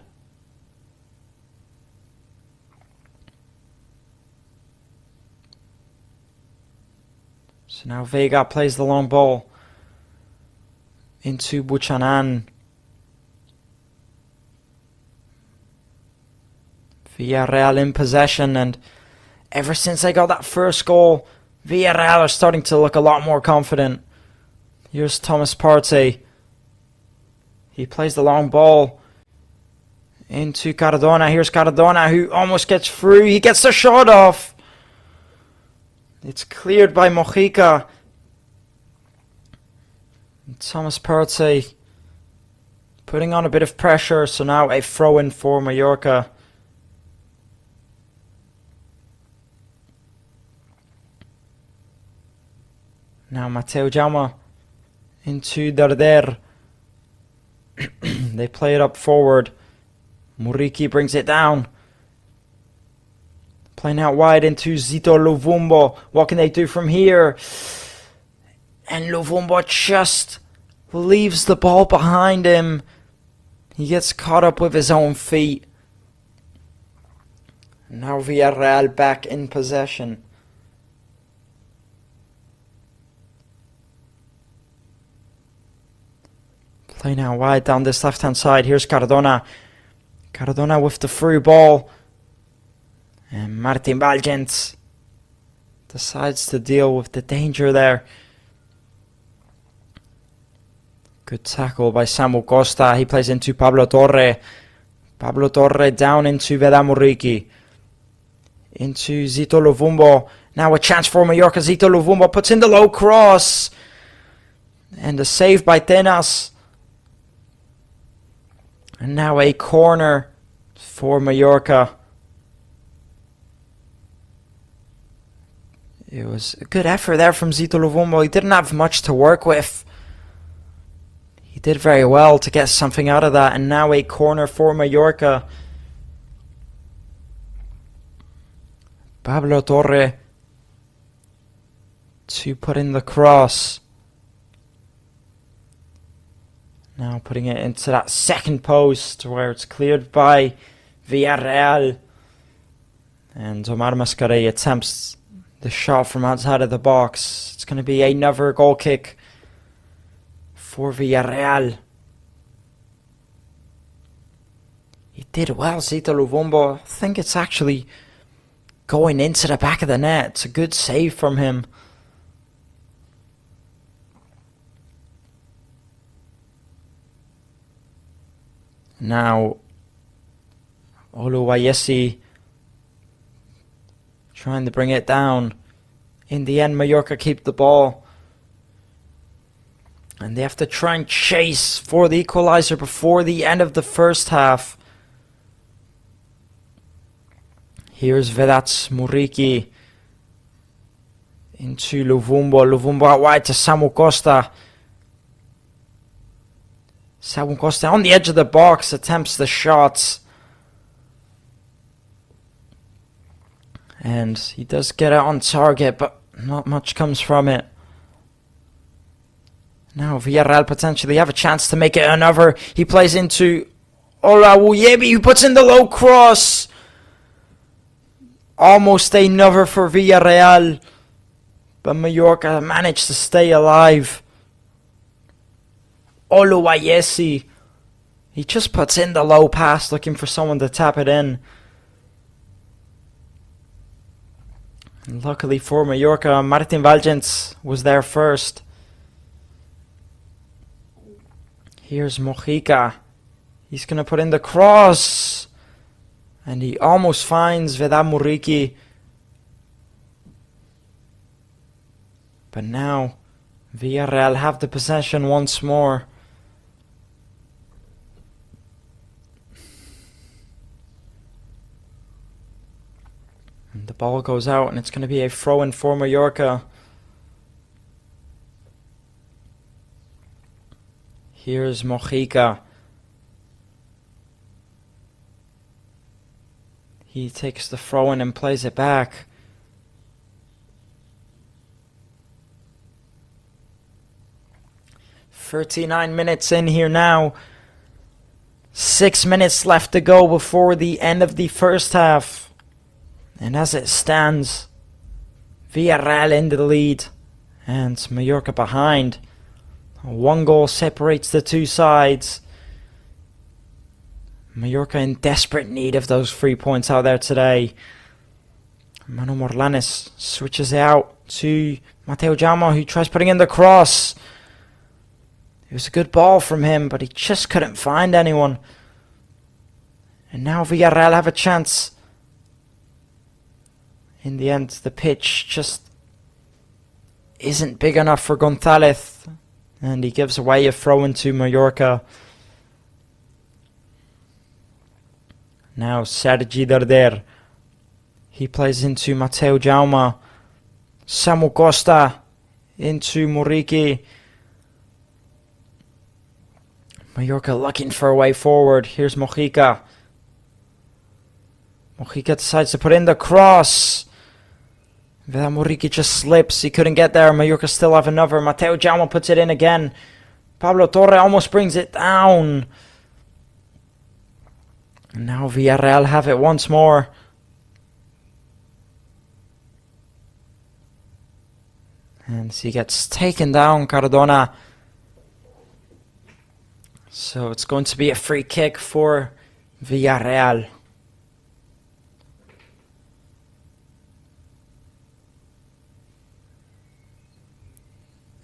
So now Vega plays the long ball into Buchanan. Villarreal in possession, and ever since they got that first goal, Villarreal are starting to look a lot more confident. Here's Thomas Partey. He plays the long ball into Cardona. Here's Cardona, who almost gets through. He gets the shot off. It's cleared by Mojica. And Thomas Partey putting on a bit of pressure, so now a throw-in for Mallorca. Now Mateo Jaume into Darder. They play it up forward. Muriqi brings it down. Playing out wide into Zito Luvumbo. What can they do from here? And Luvumbo just leaves the ball behind him. He gets caught up with his own feet. Now Villarreal back in possession. Playing out wide down this left-hand side. Here's Cardona. Cardona with the free ball. And Martin Valgens decides to deal with the danger there. Good tackle by Samu Costa. He plays into Pablo Torre. Pablo Torre down into Vedat Muriqi. Into Zito Luvumbo. Now a chance for Mallorca. Zito Luvumbo puts in the low cross. And a save by Tenas. And now a corner for Mallorca. It was a good effort there from Zito Luvumbo. He didn't have much to work with. He did very well to get something out of that. And now a corner for Mallorca. Pablo Torre to put in the cross. Now putting it into that second post where it's cleared by Villarreal. And Omar Mascarell attempts the shot from outside of the box. It's going to be another goal kick for Villarreal. He did well, Zito Luvumbo. I think it's actually going into the back of the net. It's a good save from him. Now, Oluwayesi trying to bring it down. In the end, Mallorca keep the ball. And they have to try and chase for the equalizer before the end of the first half. Here's Vedat Muriqi into Luvumbo. Luvumbo out wide to Samu Costa. Samu Costa on the edge of the box attempts the shots. And he does get it on target, but not much comes from it. Now Villarreal potentially have a chance to make it another. He plays into Olawuyebi, who puts in the low cross. Almost another for Villarreal. But Mallorca managed to stay alive. Oluwayesi. He just puts in the low pass, looking for someone to tap it in. And luckily for Mallorca, Martin Valgens was there first. Here's Mojica. He's going to put in the cross. And he almost finds Vedat Muriqi. But now Villarreal have the possession once more. And the ball goes out, and it's going to be a throw-in for Mallorca. Here's Mojica. He takes the throw-in and plays it back. 39 minutes in here now. 6 minutes left to go before the end of the first half. And as it stands, Villarreal in the lead and Mallorca behind. One goal separates the two sides. Mallorca in desperate need of those 3 points out there today. Manu Morlanes switches out to Mateo Jaume, who tries putting in the cross. It was a good ball from him, but he just couldn't find anyone. And now Villarreal have a chance. In the end, the pitch just isn't big enough for Gonzalez, and he gives away a throw into Mallorca. Now Sergi Darder. He plays into Mateo Jaume. Samu Costa into Muriqi. Mallorca looking for a way forward. Here's Mojica. Mojica decides to put in the cross. Muriqi just slips. He couldn't get there. Mallorca still have another. Mateo Jaume puts it in again. Pablo Torre almost brings it down. And now Villarreal have it once more. And he gets taken down, Cardona. So it's going to be a free kick for Villarreal.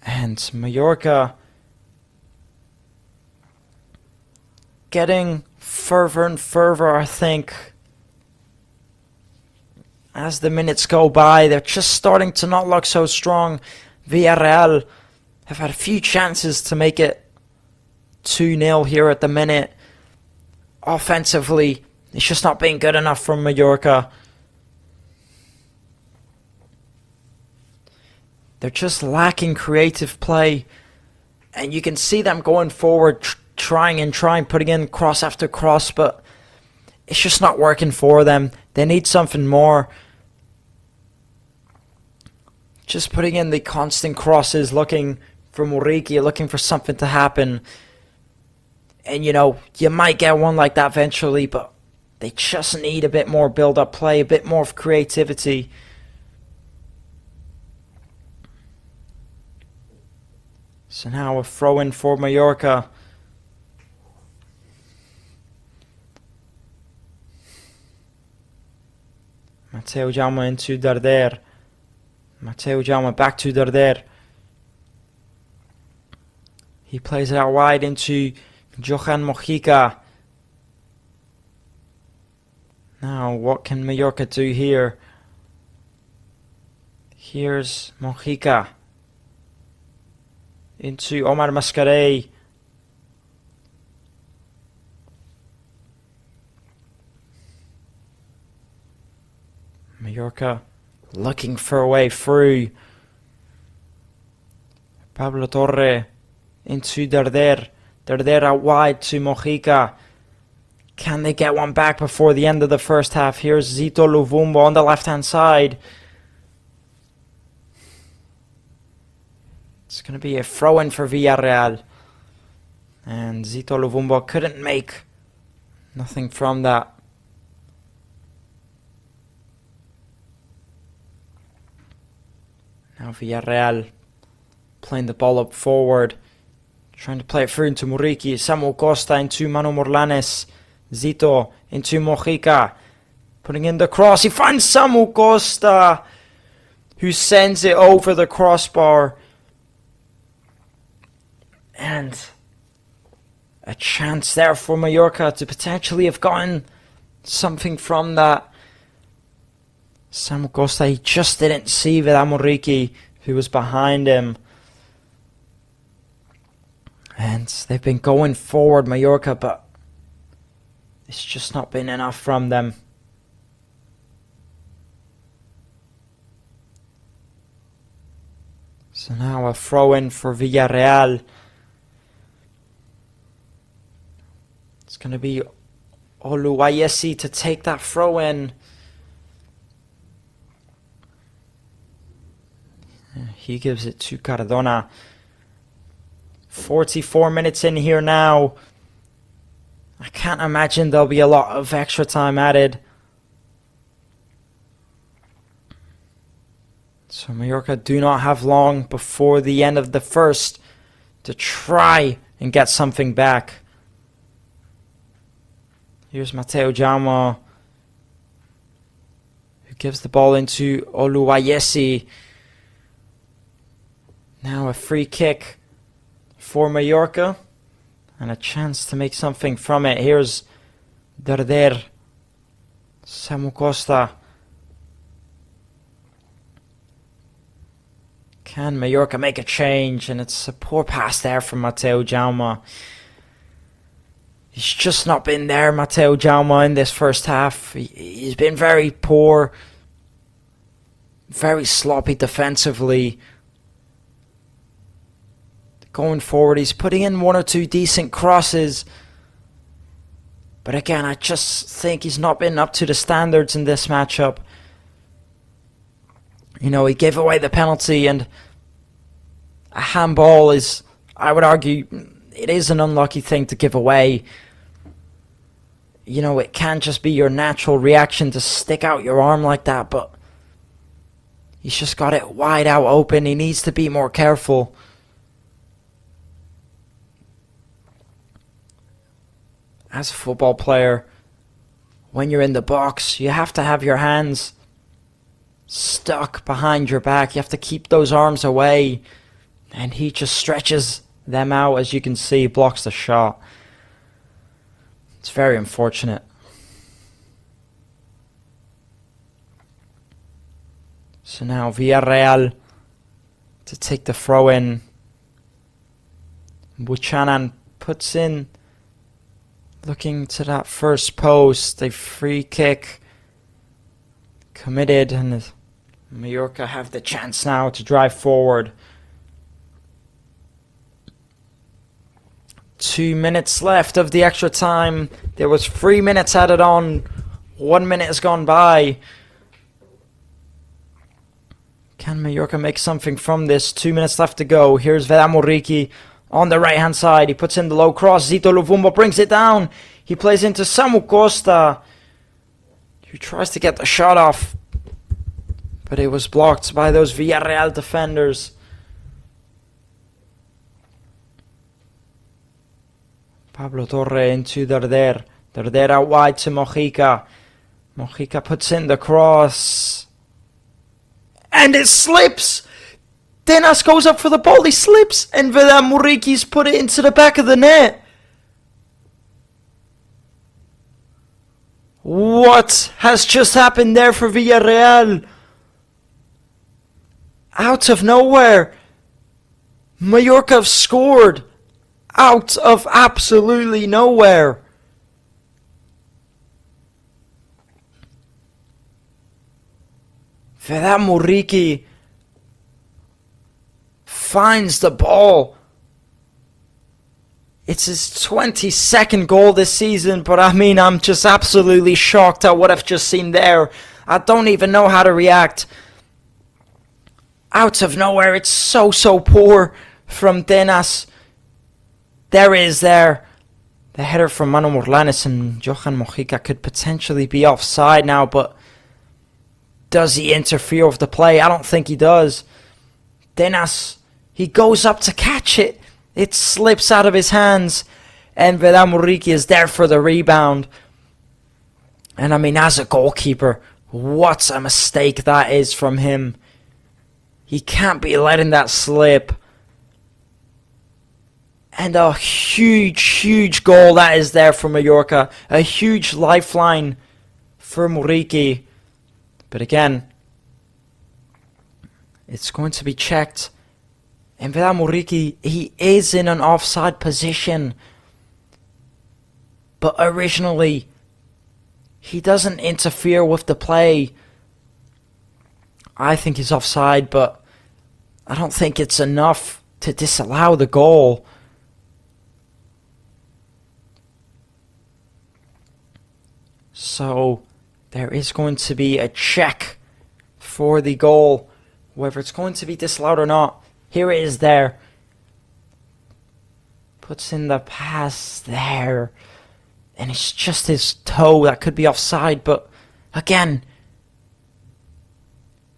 And Mallorca getting further and further, I think. As the minutes go by, they're just starting to not look so strong. Villarreal have had a few chances to make it 2-0 here at the minute. Offensively, it's just not been good enough from Mallorca. They're just lacking creative play. And you can see them going forward, trying, putting in cross after cross, but it's just not working for them. They need something more. Just putting in the constant crosses, looking for Muriqi, looking for something to happen. And you know, you might get one like that eventually, but they just need a bit more build-up play, a bit more of creativity. So now a throw-in for Mallorca. Mateo Jaume into Darder. Mateo Jaume back to Darder. He plays it out wide into Johan Mojica. Now, what can Mallorca do here? Here's Mojica. Into Omar Mascarell. Mallorca looking for a way through. Pablo Torre into Darder. Darder out wide to Mojica. Can they get one back before the end of the first half? Here's Zito Luvumbo on the left-hand side. It's going to be a throw-in for Villarreal. And Zito Luvumbo couldn't make nothing from that. Now Villarreal playing the ball up forward. Trying to play it through into Muriqi. Samu Costa into Manu Morlanes. Zito into Mojica. Putting in the cross. He finds Samu Costa, who sends it over the crossbar. And a chance there for Mallorca to potentially have gotten something from that. Samu Costa, he just didn't see Vidal Muriqi, who was behind him. And they've been going forward, Mallorca, but it's just not been enough from them. So now a throw-in for Villarreal. It's going to be Oluwayesi to take that throw-in. He gives it to Cardona. 44 minutes in here now. I can't imagine there'll be a lot of extra time added. So Mallorca do not have long before the end of the first to try and get something back. Here's Mateo Jaume, who gives the ball into Oluwayesi. Now a free kick for Mallorca and a chance to make something from it. Here's Darder, Samu Costa. Can Mallorca make a change? And it's a poor pass there from Mateo Jaume. He's just not been there, Mateo Jaume, in this first half. He's been very poor, very sloppy defensively. Going forward, he's putting in one or two decent crosses. But again, I just think he's not been up to the standards in this matchup. You know, he gave away the penalty, and a handball is, I would argue, it is an unlucky thing to give away. You know, it can't just be your natural reaction to stick out your arm like that, but he's just got it wide out open. He needs to be more careful. As a football player, when you're in the box, you have to have your hands stuck behind your back. You have to keep those arms away. And he just stretches them out, as you can see, blocks the shot. It's very unfortunate. So now Villarreal to take the throw in. Buchanan puts in, looking to that first post, a free kick committed, and Mallorca have the chance now to drive forward. 2 minutes left of the extra time. There was 3 minutes added on. 1 minute has gone by. Can Mallorca make something from this? 2 minutes left to go. Here's Velamuriki on the right hand side. He puts in the low cross. Zito Luvumbo brings it down. He plays into Samu Costa, who tries to get the shot off, but it was blocked by those Villarreal defenders. Pablo Torre into Darder. Darder out wide to Mojica. Mojica puts in the cross. And it slips! Denas goes up for the ball. He slips. And Velamuriki's put it into the back of the net. What has just happened there for Villarreal? Out of nowhere, Mallorca have scored. Out of absolutely nowhere. Velamuriki finds the ball. It's his 22nd goal this season, but I mean, I'm just absolutely shocked at what I've just seen there. I don't even know how to react. Out of nowhere, it's so poor from Denas. There it is there. The header from Manu Morlanes, and Johan Mojica could potentially be offside now, but does he interfere with the play? I don't think he does. Denas, he goes up to catch it. It slips out of his hands, and Velamuriki is there for the rebound. And I mean, as a goalkeeper, what a mistake that is from him. He can't be letting that slip. And a huge goal that is there for Mallorca. A huge lifeline for Muriqi. But again, it's going to be checked. And Velamuriki, he is in an offside position. But originally, he doesn't interfere with the play. I think he's offside, but I don't think it's enough to disallow the goal. So there is going to be a check for the goal, whether it's going to be disallowed or not. Here it is there. puts in the pass there. And it's just his toe that could be offside, but again,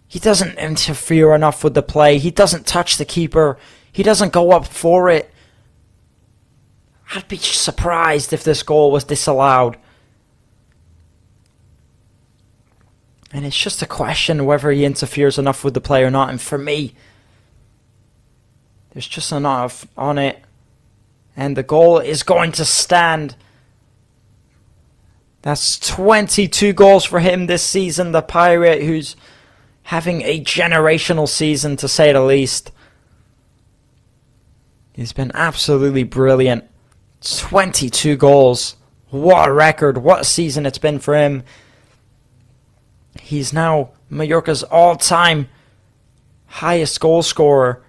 he doesn't interfere enough with the play. He doesn't touch the keeper. He doesn't go up for it. I'd be surprised if this goal was disallowed. And it's just a question whether he interferes enough with the play or not. And for me, there's just enough on it. And the goal is going to stand. That's 22 goals for him this season. The Pirate, who's having a generational season, to say the least. He's been absolutely brilliant. 22 goals. What a record. What a season it's been for him. He's now Mallorca's all-time highest goal scorer.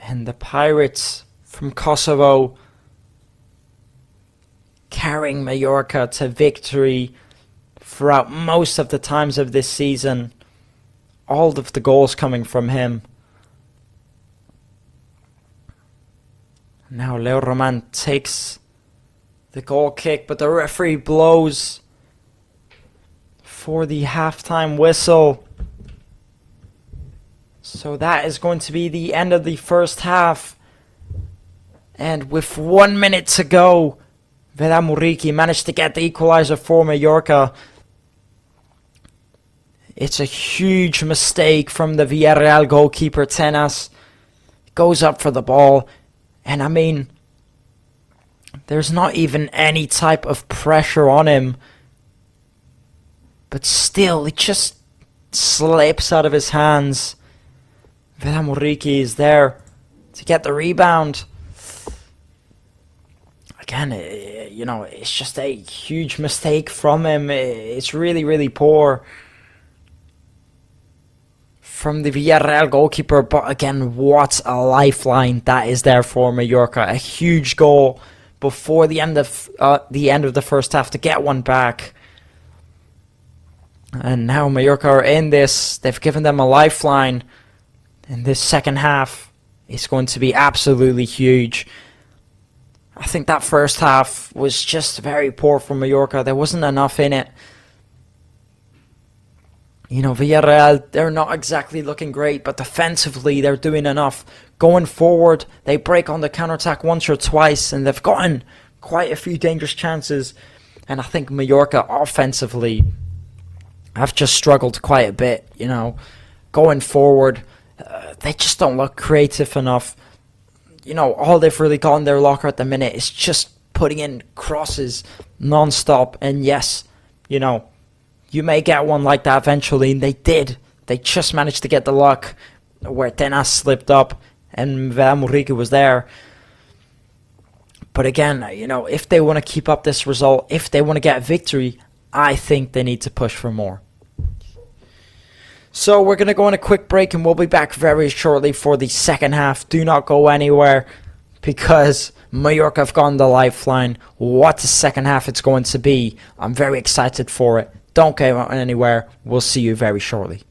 And the Pirates from Kosovo carrying Mallorca to victory throughout most of the times of this season. All of the goals coming from him. Now Leo Roman takes the goal kick, but the referee blows for the halftime whistle. So that is going to be the end of the first half. And with 1 minute to go, Villarreal managed to get the equalizer for Mallorca. It's a huge mistake from the Villarreal goalkeeper, Tenas. Goes up for the ball. And I mean, there's not even any type of pressure on him. But still, it just slips out of his hands. Villarreal is there to get the rebound. Again, you know, it's just a huge mistake from him. It's really, really poor from the Villarreal goalkeeper. But again, what a lifeline that is there for Mallorca. A huge goal before the end of the first half to get one back. And now Mallorca are in this. They've given them a lifeline. And this second half is going to be absolutely huge. I think that first half was just very poor from Mallorca. There wasn't enough in it. You know, Villarreal, they're not exactly looking great, but defensively they're doing enough. Going forward, they break on the counter-attack once or twice, and they've gotten quite a few dangerous chances. And I think Mallorca, offensively, have just struggled quite a bit, you know. Going forward, they just don't look creative enough. You know, all they've really got in their locker at the minute is just putting in crosses non-stop. And yes, you know, you may get one like that eventually, and they did. They just managed to get the luck where Tenas slipped up and Villarreal was there. But again, you know, if they want to keep up this result, if they want to get a victory, I think they need to push for more. So we're going to go on a quick break and we'll be back very shortly for the second half. Do not go anywhere because Mallorca have gone the lifeline. What the second half it's going to be. I'm very excited for it. Don't go anywhere. We'll see you very shortly.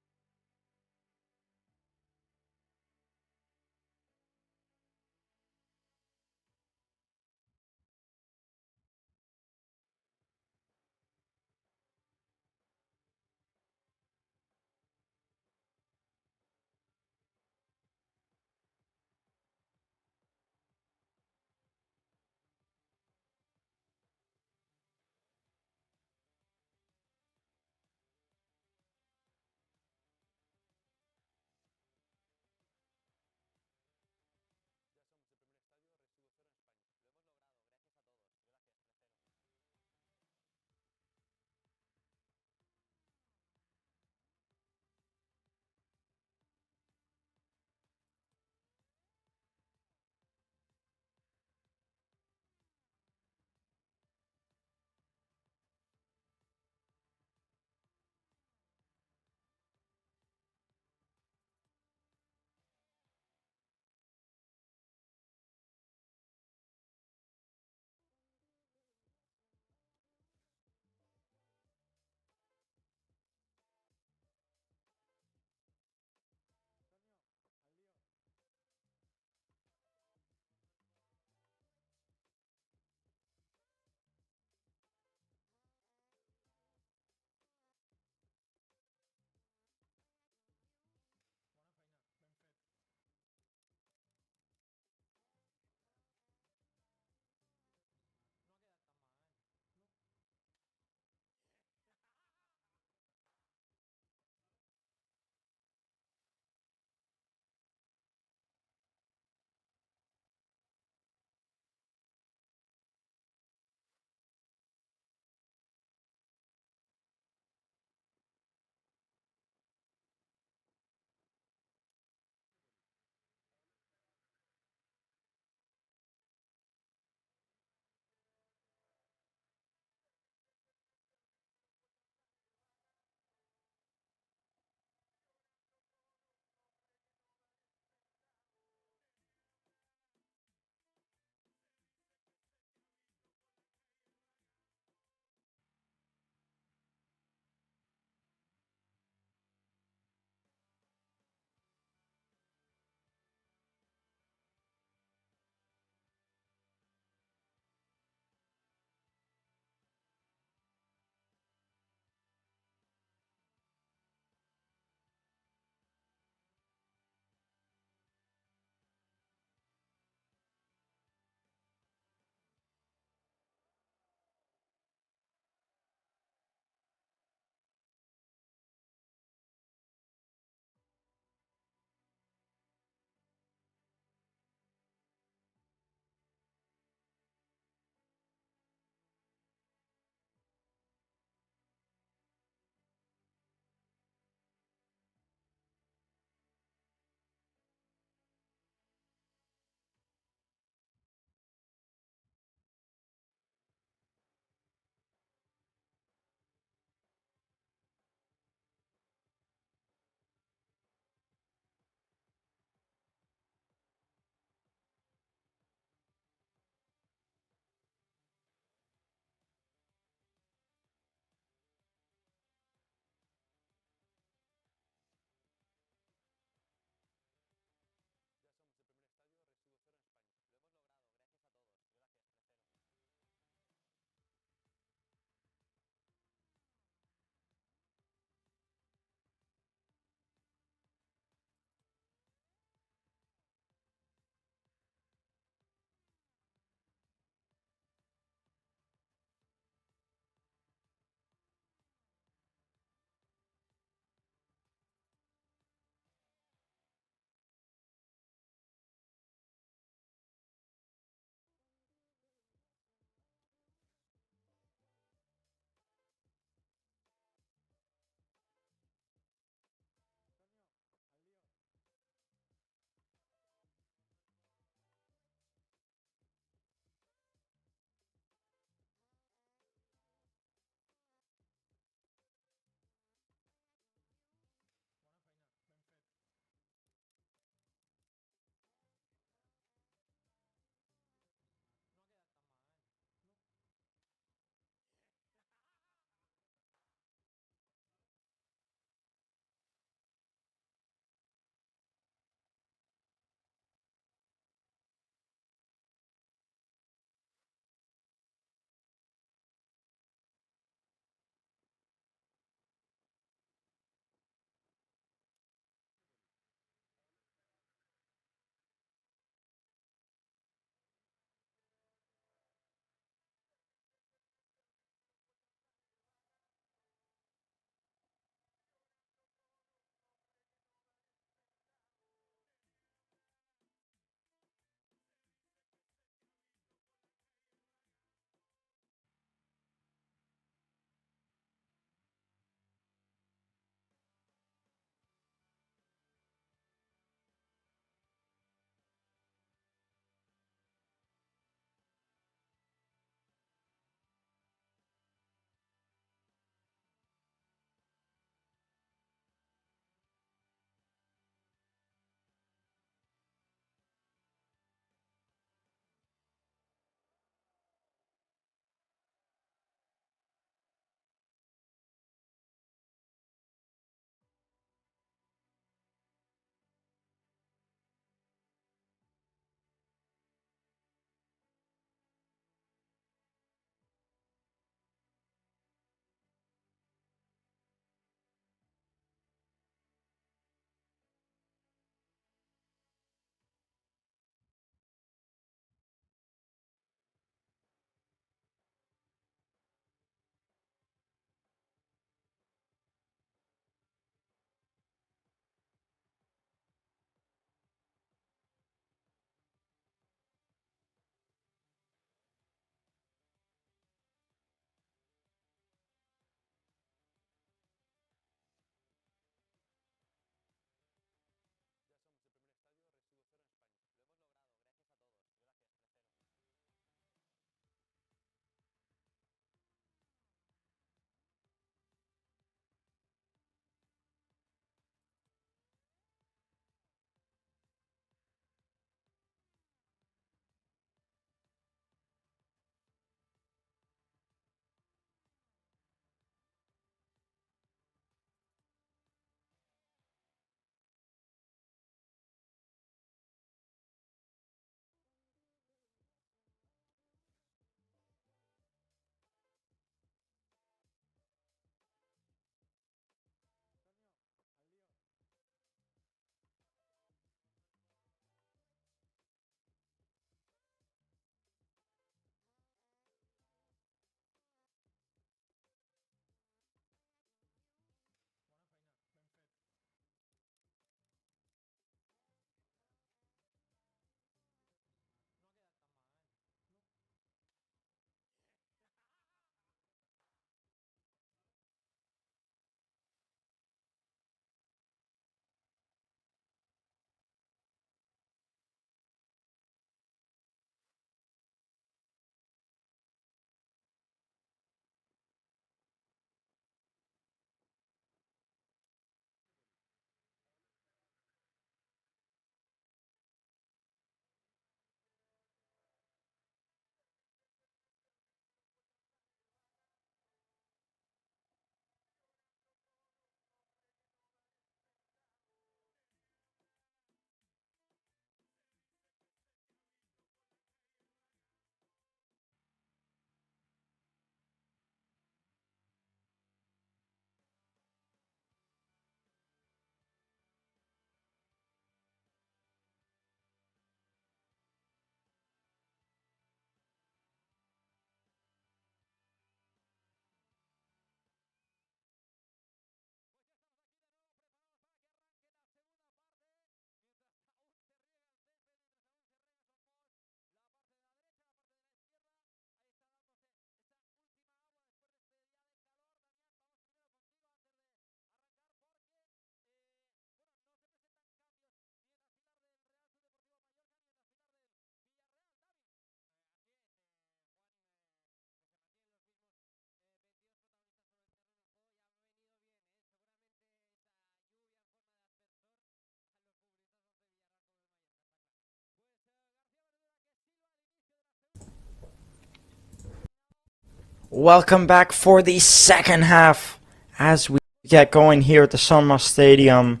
Welcome back for the second half as we get going here at the Sunma Stadium.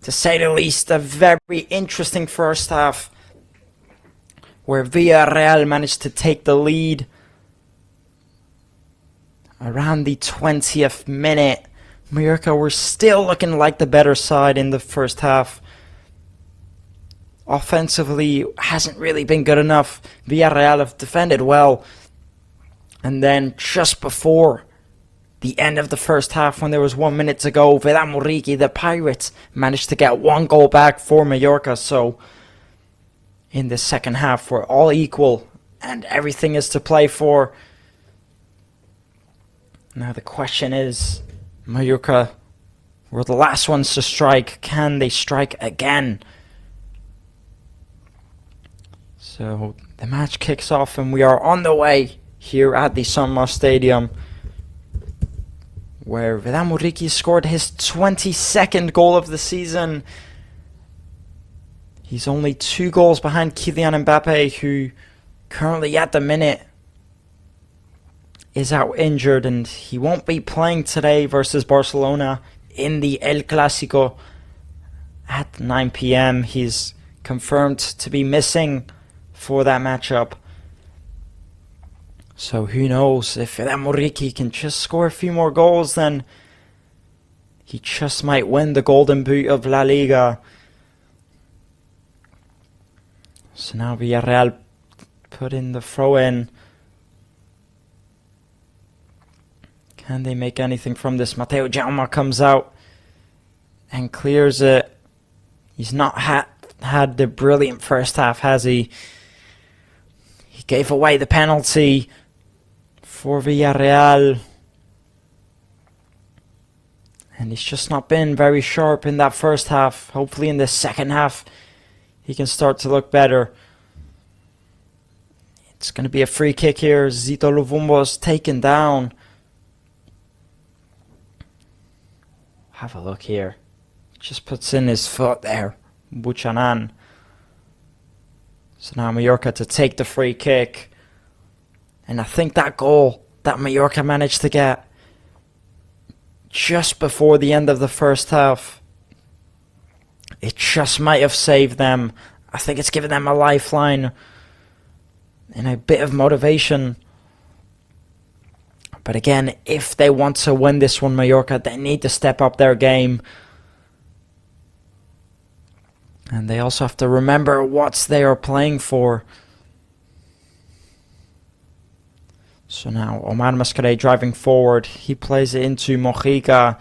To say the least, a very interesting first half where Villarreal managed to take the lead around the 20th minute. Mallorca were still looking like the better side in the first half. Offensively, hasn't really been good enough. Villarreal have defended well. And then just before the end of the first half, when there was 1 minute to go, Villarreal, the Pirates, managed to get one goal back for Mallorca. So in the second half, we're all equal and everything is to play for. Now the question is, Mallorca were the last ones to strike. Can they strike again? So the match kicks off and we are on the way here at the Sunma Stadium, where Villarreal scored his 22nd goal of the season. He's only 2 goals behind Kylian Mbappe, who currently at the minute is out injured and he won't be playing today versus Barcelona in the El Clásico at 9 PM. He's confirmed to be missing for that matchup. So who knows, if Villarreal can just score a few more goals, then he just might win the golden boot of LaLiga. So now Villarreal put in the throw in. Can they make anything from this? Mateo Jaume comes out and clears it. He's not had the brilliant first half, has he? He gave away the penalty for Villarreal. And he's just not been very sharp in that first half. Hopefully in the second half he can start to look better. It's going to be a free kick here. Zito Luvumbo's taken down. Have a look here. Just puts in his foot there. Buchanan. So now Mallorca to take the free kick. And I think that goal that Mallorca managed to get just before the end of the first half, it just might have saved them. I think it's given them a lifeline and a bit of motivation. But again, if they want to win this one, Mallorca, they need to step up their game. And they also have to remember what they are playing for. So now Omar Mascaré driving forward. He plays it into Mojica.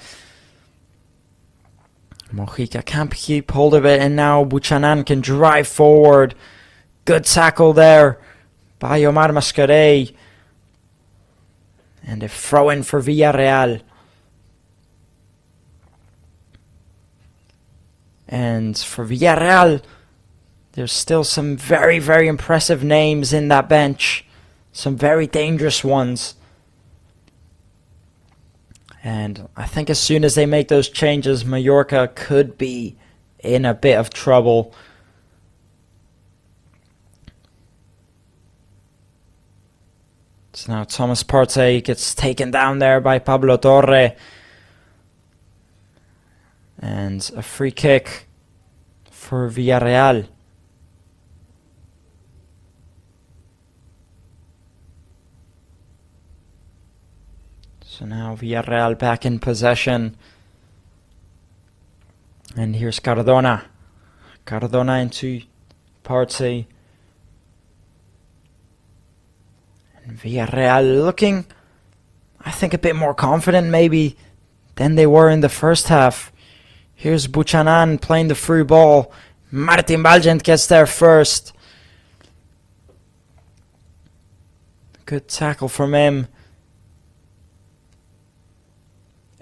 Mojica can't keep hold of it, and now Buchanan can drive forward. Good tackle there by Omar Mascaré. And a throw in for Villarreal. And for Villarreal, there's still some very, very impressive names in that bench. Some very dangerous ones. And I think as soon as they make those changes, Mallorca could be in a bit of trouble. So now Thomas Partey gets taken down there by Pablo Torre. And a free kick for Villarreal. So now Villarreal back in possession. And here's Cardona. Cardona into Partey. And Villarreal looking, I think, a bit more confident maybe than they were in the first half. Here's Buchanan playing the through ball. Martin Balgent gets there first. Good tackle from him.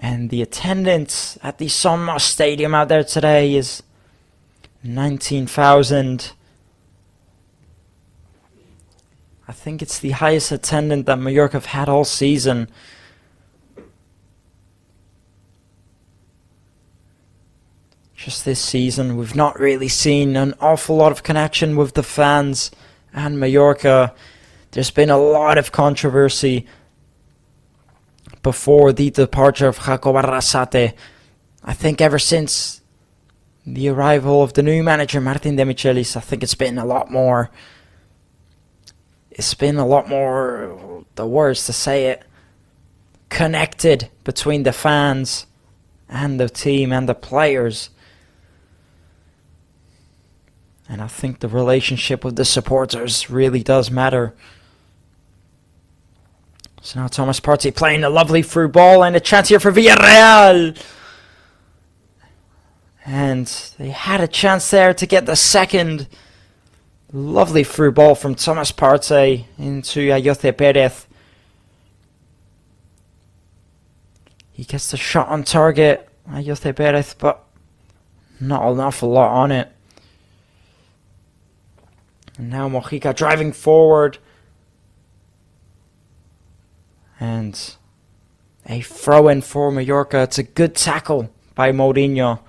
And the attendance at the Sunma Stadium out there today is 19,000. I think it's the highest attendance that Mallorca have had all season. Just this season, we've not really seen an awful lot of connection with the fans and Mallorca. There's been a lot of controversy before the departure of Jacob Arrasate. I think ever since the arrival of the new manager, Martin De Michelis, I think it's been a lot more, the words to say it, connected between the fans and the team and the players. And I think the relationship with the supporters really does matter. So now Thomas Partey playing a lovely through ball and a chance here for Villarreal. And they had a chance there to get the second. Lovely through ball from Thomas Partey into Ayoce Perez. He gets the shot on target, Ayoce Perez, but not an awful lot on it. And now Mojica driving forward. And a throw-in for Mallorca. It's a good tackle by Mourinho.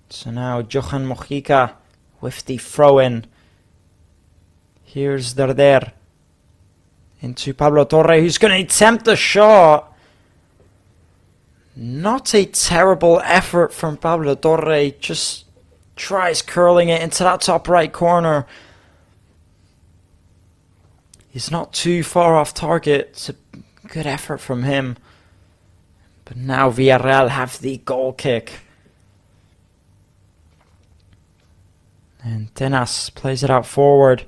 So now Johan Mojica with the throw-in. Here's Darder into Pablo Torre, who's going to attempt the shot. Not a terrible effort from Pablo Torre. Just tries curling it into that top right corner. He's not too far off target. It's a good effort from him. But now Villarreal have the goal kick. And Tenas plays it out forward.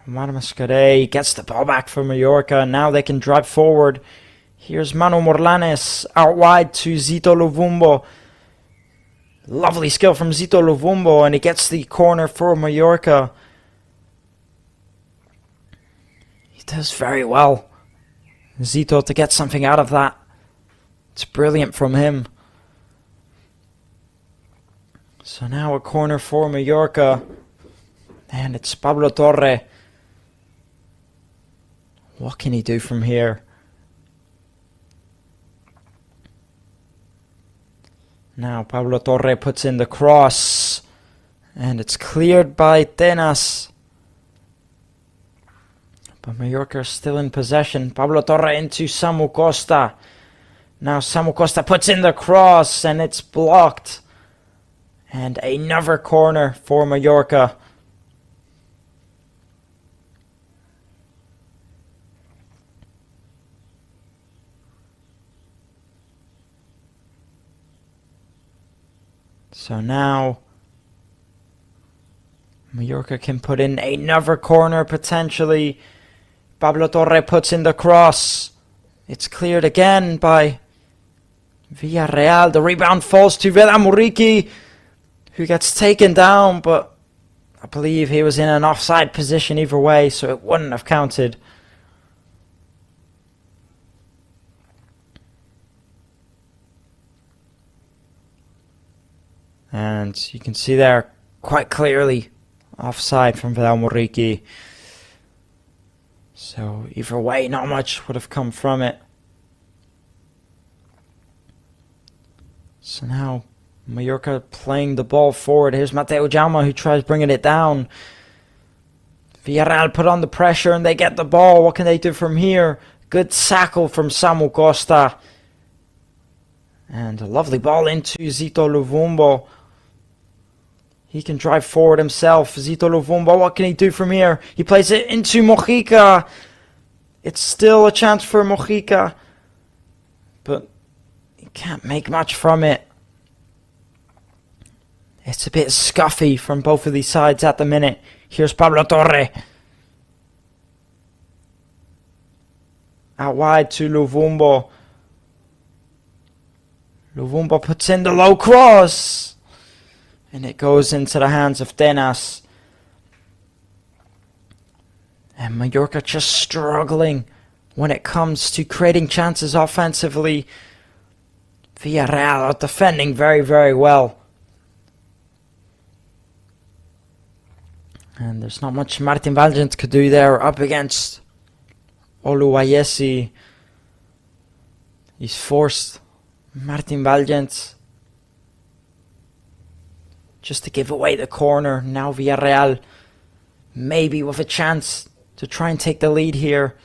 Omar Mascaré gets the ball back for Mallorca. Now they can drive forward. Here's Manu Morlanes out wide to Zito Luvumbo. Lovely skill from Zito Luvumbo, and he gets the corner for Mallorca. He does very well, Zito, to get something out of that. It's brilliant from him. So now a corner for Mallorca. And it's Pablo Torre. What can he do from here? Now Pablo Torre puts in the cross. And it's cleared by Tenas. But Mallorca is still in possession. Pablo Torre into Samu Costa. Now Samu Costa puts in the cross and it's blocked. And another corner for Mallorca. So now Mallorca can put in another corner potentially. Pablo Torre puts in the cross. It's cleared again by Villarreal. The rebound falls to Vela Muriqi, who gets taken down, but I believe he was in an offside position either way, so it wouldn't have counted. And you can see there quite clearly offside from Vela Muriqi. So either way, not much would have come from it. So now Mallorca playing the ball forward. Here's Mateo Jaume, who tries bringing it down. Villarreal put on the pressure and they get the ball. What can they do from here? Good tackle from Samu Costa. And a lovely ball into Zito Luvumbo. He can drive forward himself. Zito Luvumbo, what can he do from here? He plays it into Mojica. It's still a chance for Mojica. But he can't make much from it. It's a bit scuffy from both of these sides at the minute. Here's Pablo Torre. Out wide to Luvumbo. Luvumbo puts in the low cross. And it goes into the hands of Tenas. And Mallorca just struggling when it comes to creating chances offensively. Villarreal are defending very, very well. And there's not much Martin Valiant could do there up against Oluwayesi. He's forced Martin Valiant just to give away the corner. Now Villarreal maybe with a chance to try and take the lead here.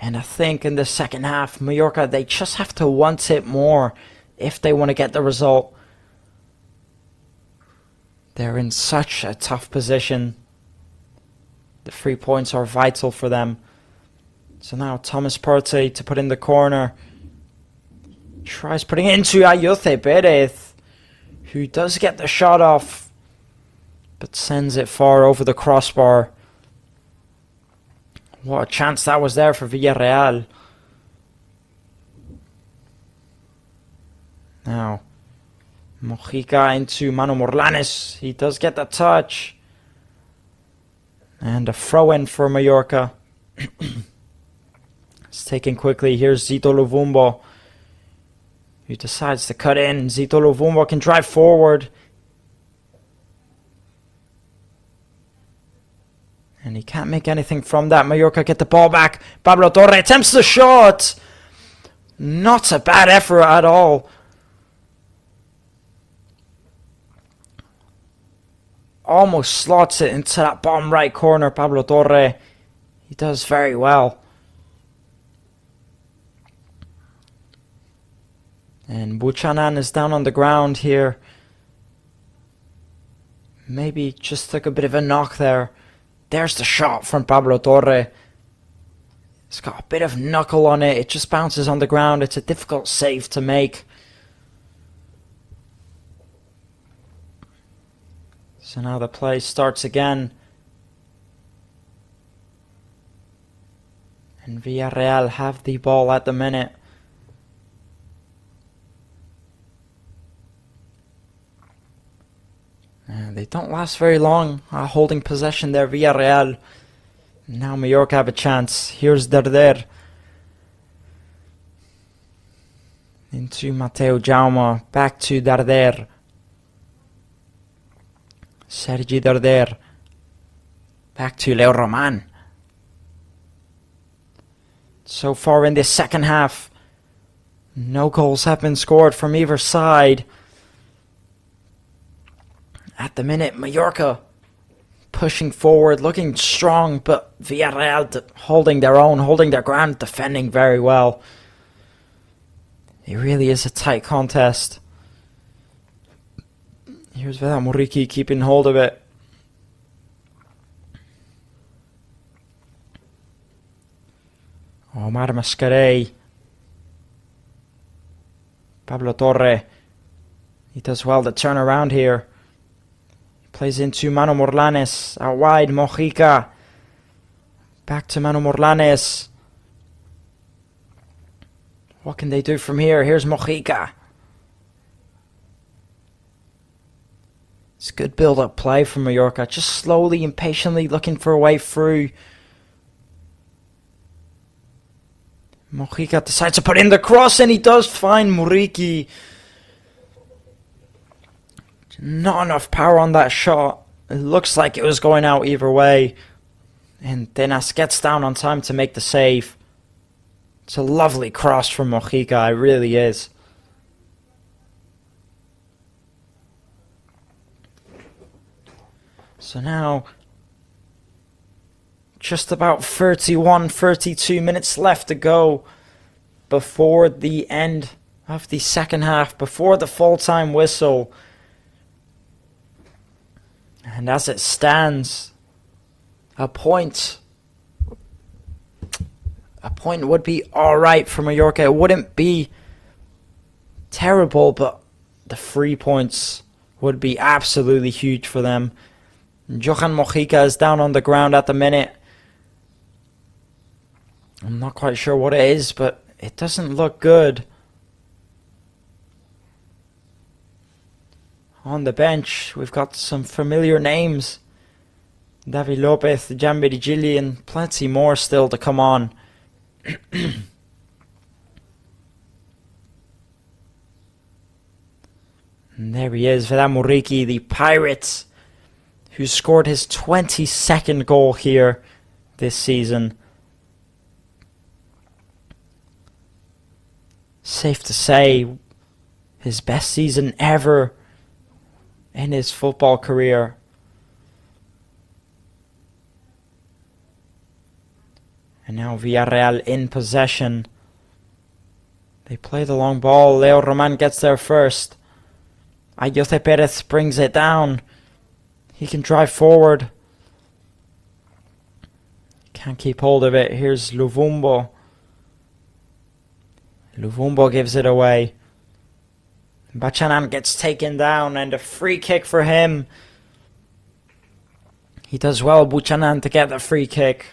And I think in the second half, Mallorca, they just have to want it more if they want to get the result. They're in such a tough position. The 3 points are vital for them. So now Thomas Partey to put in the corner. Tries putting it into Ayoce Perez, who does get the shot off, but sends it far over the crossbar. What a chance that was there for Villarreal. Now, Mojica into Manu Morlanes. He does get the touch. And a throw-in for Mallorca. It's taken quickly. Here's Zito Luvumbo, who decides to cut in. Zito Luvumbo can drive forward. And he can't make anything from that. Mallorca get the ball back. Pablo Torre attempts the shot. Not a bad effort at all. Almost slots it into that bottom right corner, Pablo Torre. He does very well. And Buchanan is down on the ground here. Maybe just took a bit of a knock there. There's the shot from Pablo Torre. It's got a bit of knuckle on it. It just bounces on the ground. It's a difficult save to make. So now the play starts again. And Villarreal have the ball at the minute. They don't last very long holding possession there, Villarreal. Now Mallorca have a chance. Here's Darder. Into Mateo Jaume. Back to Darder. Sergi Darder. Back to Leo Roman. So far in this second half, no goals have been scored from either side. At the minute, Mallorca pushing forward, looking strong, but Villarreal holding their own, holding their ground, defending very well. It really is a tight contest. Here's Vedat Muriqi keeping hold of it. Omar Mascarell. Pablo Torre. He does well to turn around here. Plays into Manu Morlanes. Out wide, Mojica. Back to Manu Morlanes. What can they do from here? Here's Mojica. It's good build-up play from Mallorca. Just slowly and patiently looking for a way through. Mojica decides to put in the cross, and he does find Muriqi. Not enough power on that shot. It looks like it was going out either way. And Tenas gets down on time to make the save. It's a lovely cross from Mojica, it really is. So now, just about 32 minutes left to go before the end of the second half, before the full-time whistle. And as it stands, a point would be alright for Mallorca. It wouldn't be terrible, but the 3 points would be absolutely huge for them. Johan Mojica is down on the ground at the minute. I'm not quite sure what it is, but it doesn't look good. On the bench, we've got some familiar names. David Lopez, Jan Virgilian, plenty more still to come on. And there he is, Vedat Muriqi, the Pirates, who scored his 22nd goal here this season. Safe to say, his best season ever in his football career. And now Villarreal in possession. They play the long ball. Leo Roman gets there first. Ayoce Perez brings it down. He can drive forward. Can't keep hold of it. Here's Luvumbo. Luvumbo gives it away. Bachanan gets taken down and a free kick for him. He does well, Buchanan, to get the free kick.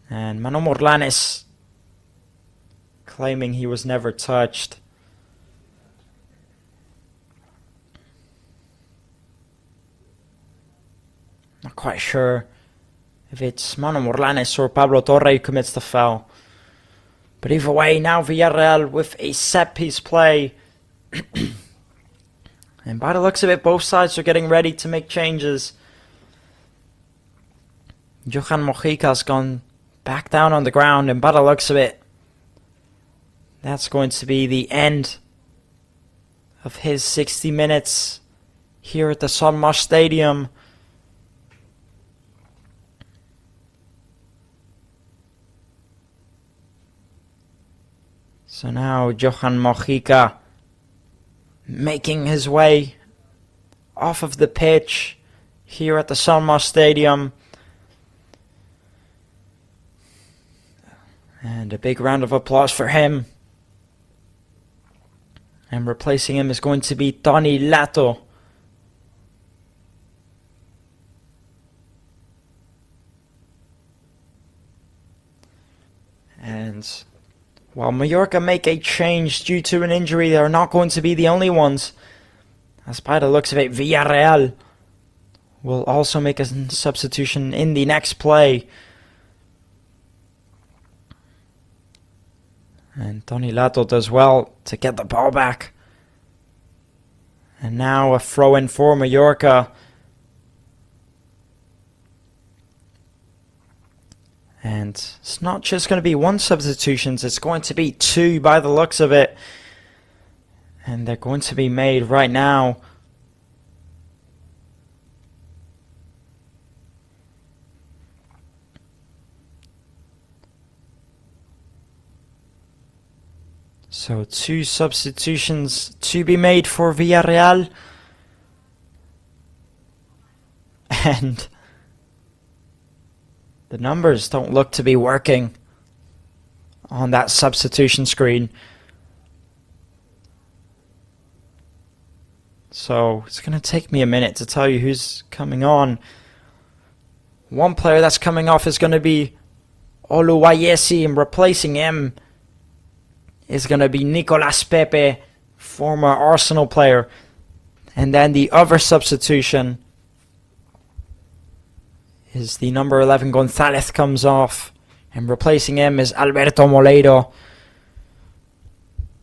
And Mano Morlanes claiming he was never touched. Not quite sure if it's Mano Morlanes or Pablo Torre who commits the foul. But either way, now Villarreal with a set-piece play. And by the looks of it, both sides are getting ready to make changes. Johan Mojica's gone back down on the ground, and by the looks of it, that's going to be the end of his 60 minutes here at the San Martín Stadium. So now Johan Mojica making his way off of the pitch here at the San Martín Stadium. And a big round of applause for him. And replacing him is going to be Tony Lato. And while Mallorca make a change due to an injury, they are not going to be the only ones. As by the looks of it, Villarreal will also make a substitution in the next play. And Tony Lato does well to get the ball back. And now a throw-in for Mallorca. And it's not just going to be one substitution, it's going to be two by the looks of it. And they're going to be made right now. So two substitutions to be made for Villarreal. And the numbers don't look to be working on that substitution screen. So it's going to take me a minute to tell you who's coming on. One player that's coming off is going to be Oluwayesi, and replacing him is going to be Nicolas Pepe, former Arsenal player. And then the other substitution is the number 11 Gonzalez comes off, and replacing him is Alberto Moleiro.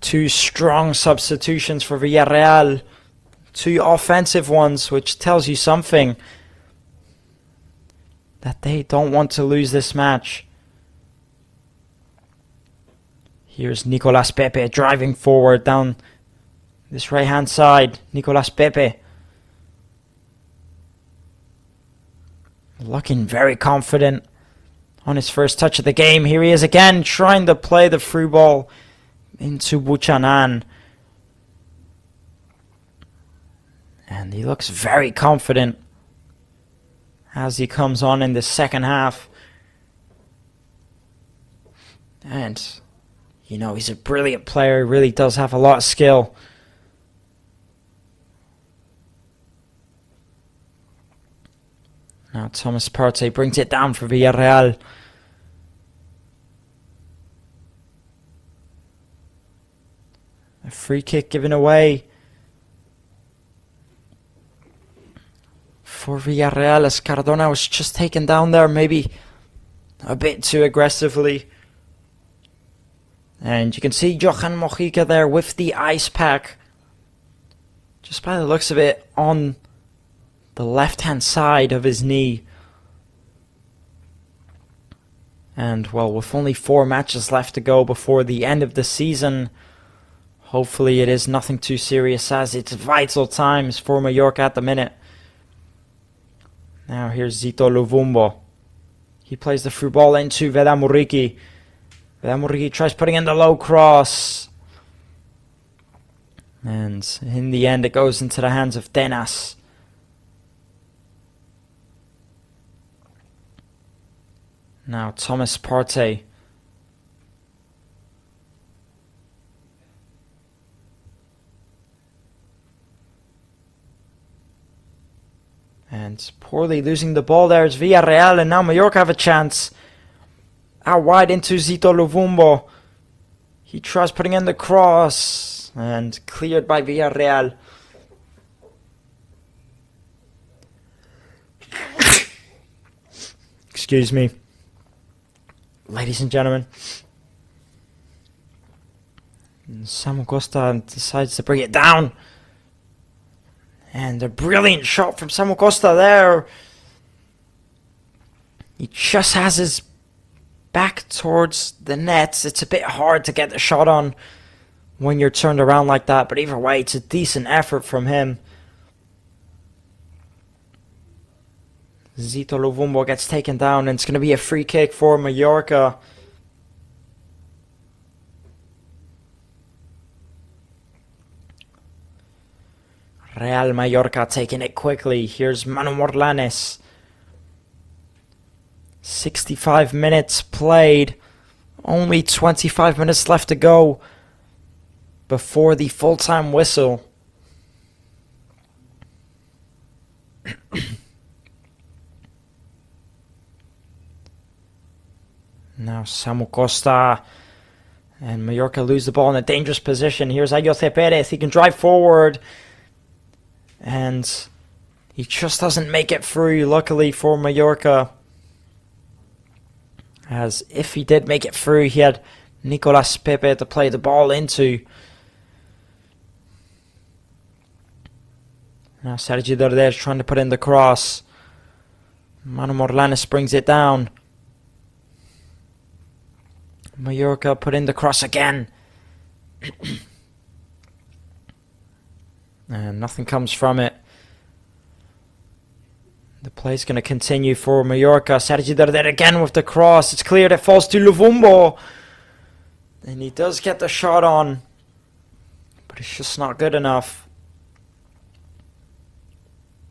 Two strong substitutions for Villarreal, two offensive ones, which tells you something, that they don't want to lose this match. Here's Nicolas Pepe driving forward down this right hand side. Nicolas Pepe looking very confident on his first touch of the game. Here he is again, trying to play the through ball into Buchanan. And he looks very confident as he comes on in the second half. And, you know, he's a brilliant player. He really does have a lot of skill. Now Thomas Partey brings it down for Villarreal. A free kick given away for Villarreal, as Cardona was just taken down there, maybe a bit too aggressively. And you can see Johan Mojica there with the ice pack, just by the looks of it, on the left hand side of his knee. And well, with only 4 matches left to go before the end of the season, Hopefully it is nothing too serious, as it's vital times for Mallorca at the minute. Now here's Zito Luvumbo. He plays the through ball into Vedamuriki. Vedamuriki tries putting in the low cross. And in the end it goes into the hands of Denas. Now Thomas Partey. And poorly losing the ball there is Villarreal, and now Mallorca have a chance. Out wide into Zito Luvumbo. He tries putting in the cross, and cleared by Villarreal. Excuse me. Ladies and gentlemen. And Samu Costa decides to bring it down. And a brilliant shot from Samu Costa there. He just has his back towards the nets. It's a bit hard to get the shot on when you're turned around like that. But either way, it's a decent effort from him. Zito Luvumbo gets taken down, and it's going to be a free kick for Mallorca. Real Mallorca taking it quickly. Here's Manu Morlanes. 65 minutes played. Only 25 minutes left to go before the full-time whistle. Now Samu Costa. And Mallorca lose the ball in a dangerous position. Here's Ayoce Perez. He can drive forward. And he just doesn't make it through, luckily for Mallorca. As if he did make it through, he had Nicolas Pepe to play the ball into. Now Sergi Darder is trying to put in the cross. Manu Morlanes brings it down. Mallorca put in the cross again. And nothing comes from it. The play's going to continue for Mallorca. Sergi Darder again with the cross. It's cleared. It falls to Luvumbo. And he does get the shot on. But it's just not good enough.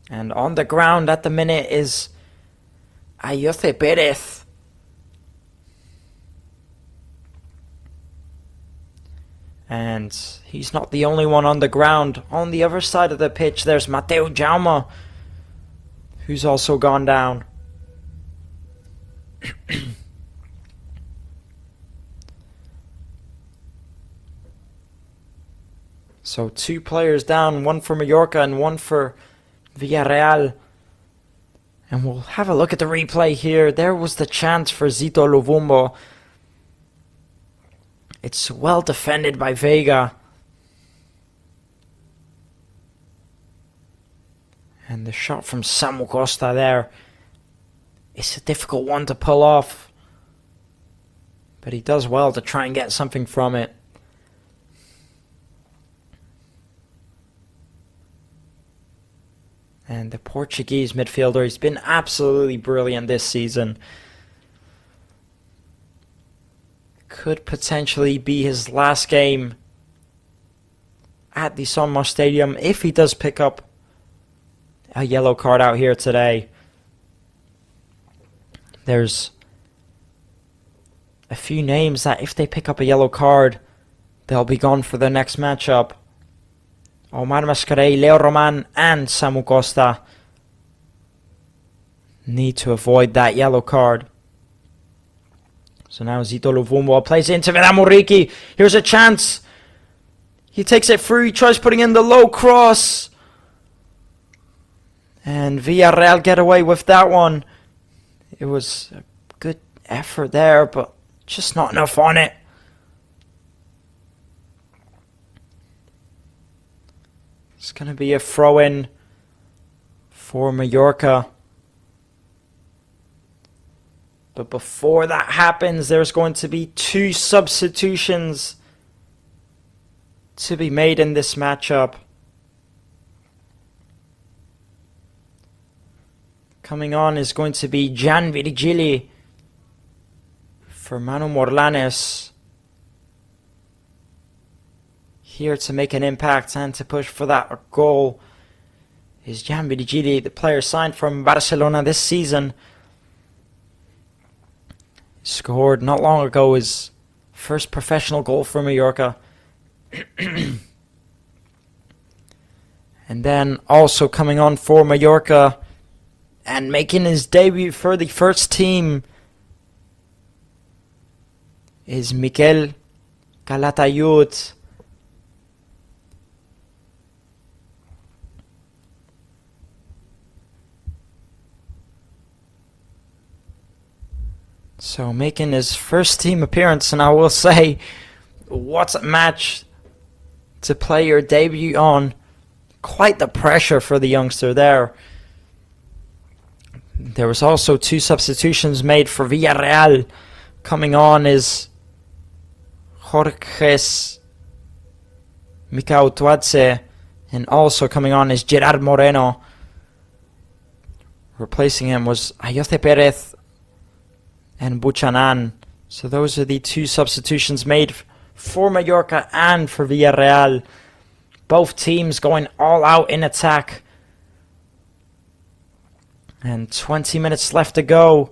And on the ground at the minute is Ayoce Perez. And he's not the only one on the ground. On the other side of the pitch, there's Mateo Jaume, who's also gone down. So 2 players down, one for Mallorca and one for Villarreal. And we'll have a look at the replay here. There was the chance for Zito Luvumbo. It's well defended by Vega. And the shot from Samu Costa there. It's a difficult one to pull off. But he does well to try and get something from it. And the Portuguese midfielder, he's been absolutely brilliant this season. Could potentially be his last game at the Sonmos Stadium if he does pick up a yellow card out here today. There's a few names that if they pick up a yellow card, they'll be gone for the next matchup. Omar Mascarell, Leo Roman and Samu Costa need to avoid that yellow card. So now Zito Luvumbo plays into Vedamuriki. Here's a chance. He takes it through. He tries putting in the low cross. And Villarreal get away with that one. It was a good effort there, but just not enough on it. It's going to be a throw-in for Mallorca. But before that happens, there's going to be 2 substitutions. to be made in this matchup. Coming on is going to be Jan Virgili for Manu Morlanes. Here to make an impact and to push for that goal is Jan Virgili, the player signed from Barcelona this season. Scored not long ago his first professional goal for Mallorca. And then also coming on for Mallorca and making his debut for the first team is Mikel Calatayud. So making his first team appearance, and I will say, what a match to play your debut on. Quite the pressure for the youngster there. There was also 2 substitutions made for Villarreal. Coming on is Jorge Mikau Tuadze, and also coming on is Gerard Moreno. Replacing him was Ayoce Perez and Buchanan. So those are the 2 substitutions made for Mallorca and for Villarreal. Both teams going all out in attack. And 20 minutes left to go.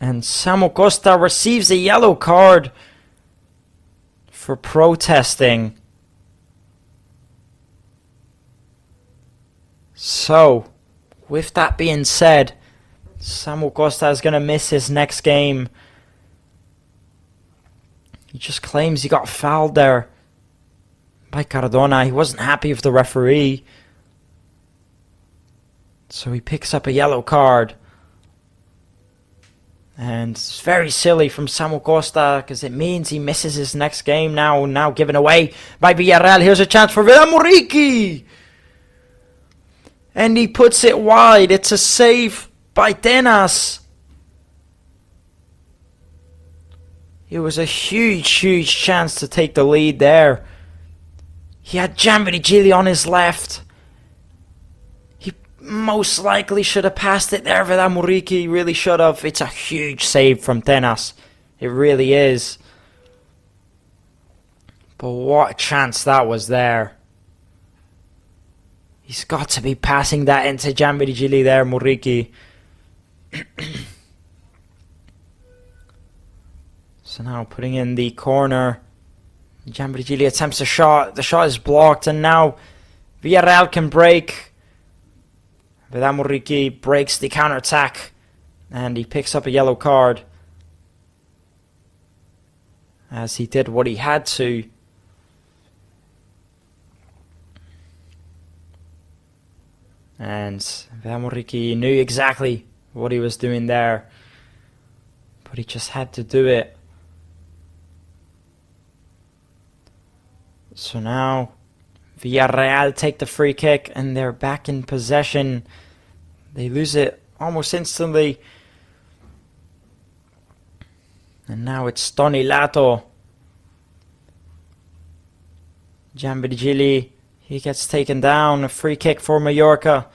And Samu Costa receives a yellow card for protesting. So, with that being said, Samu Costa is going to miss his next game. He just claims he got fouled there by Cardona. He wasn't happy with the referee. So he picks up a yellow card. And it's very silly from Samu Costa because it means he misses his next game now given away by Villarreal. Here's a chance for Villamuriki. And he puts it wide. It's a save by Tenas. It was a huge chance to take the lead there. He had Jan Virgili on his left. He most likely should have passed it there. Villamuriki really should have. It's a huge save from Tenas. It really is. But what a chance that was there. He's got to be passing that into Jan Virgili there, Muriki. So now putting in the corner. Jan Virgili attempts a shot. The shot is blocked, and now Villarreal can break. Villamuriki breaks the counter-attack, and he picks up a yellow card. As he did what he had to. And Villamuriki knew exactly what he was doing there. But he just had to do it. So now Villarreal take the free kick and they're back in possession. They lose it almost instantly. And now it's Tony Lato. Jan Virgili, he gets taken down. A free kick for Mallorca.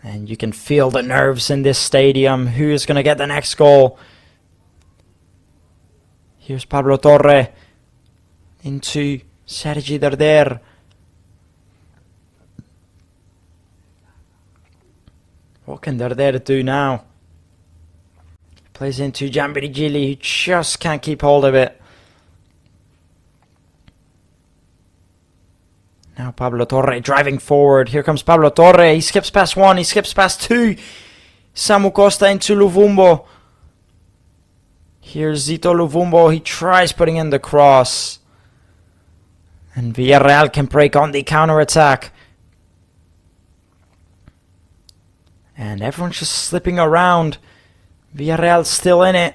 And you can feel the nerves in this stadium. Who is going to get the next goal? Here's Pablo Torre into Sergi Darder. What can Darder do now? Plays into Jan Virgili, who just can't keep hold of it. Now Pablo Torre driving forward. Here comes Pablo Torre. He skips past 1. He skips past 2. Samu Costa into Luvumbo. Here's Zito Luvumbo. He tries putting in the cross. And Villarreal can break on the counter-attack. And everyone's just slipping around. Villarreal still in it.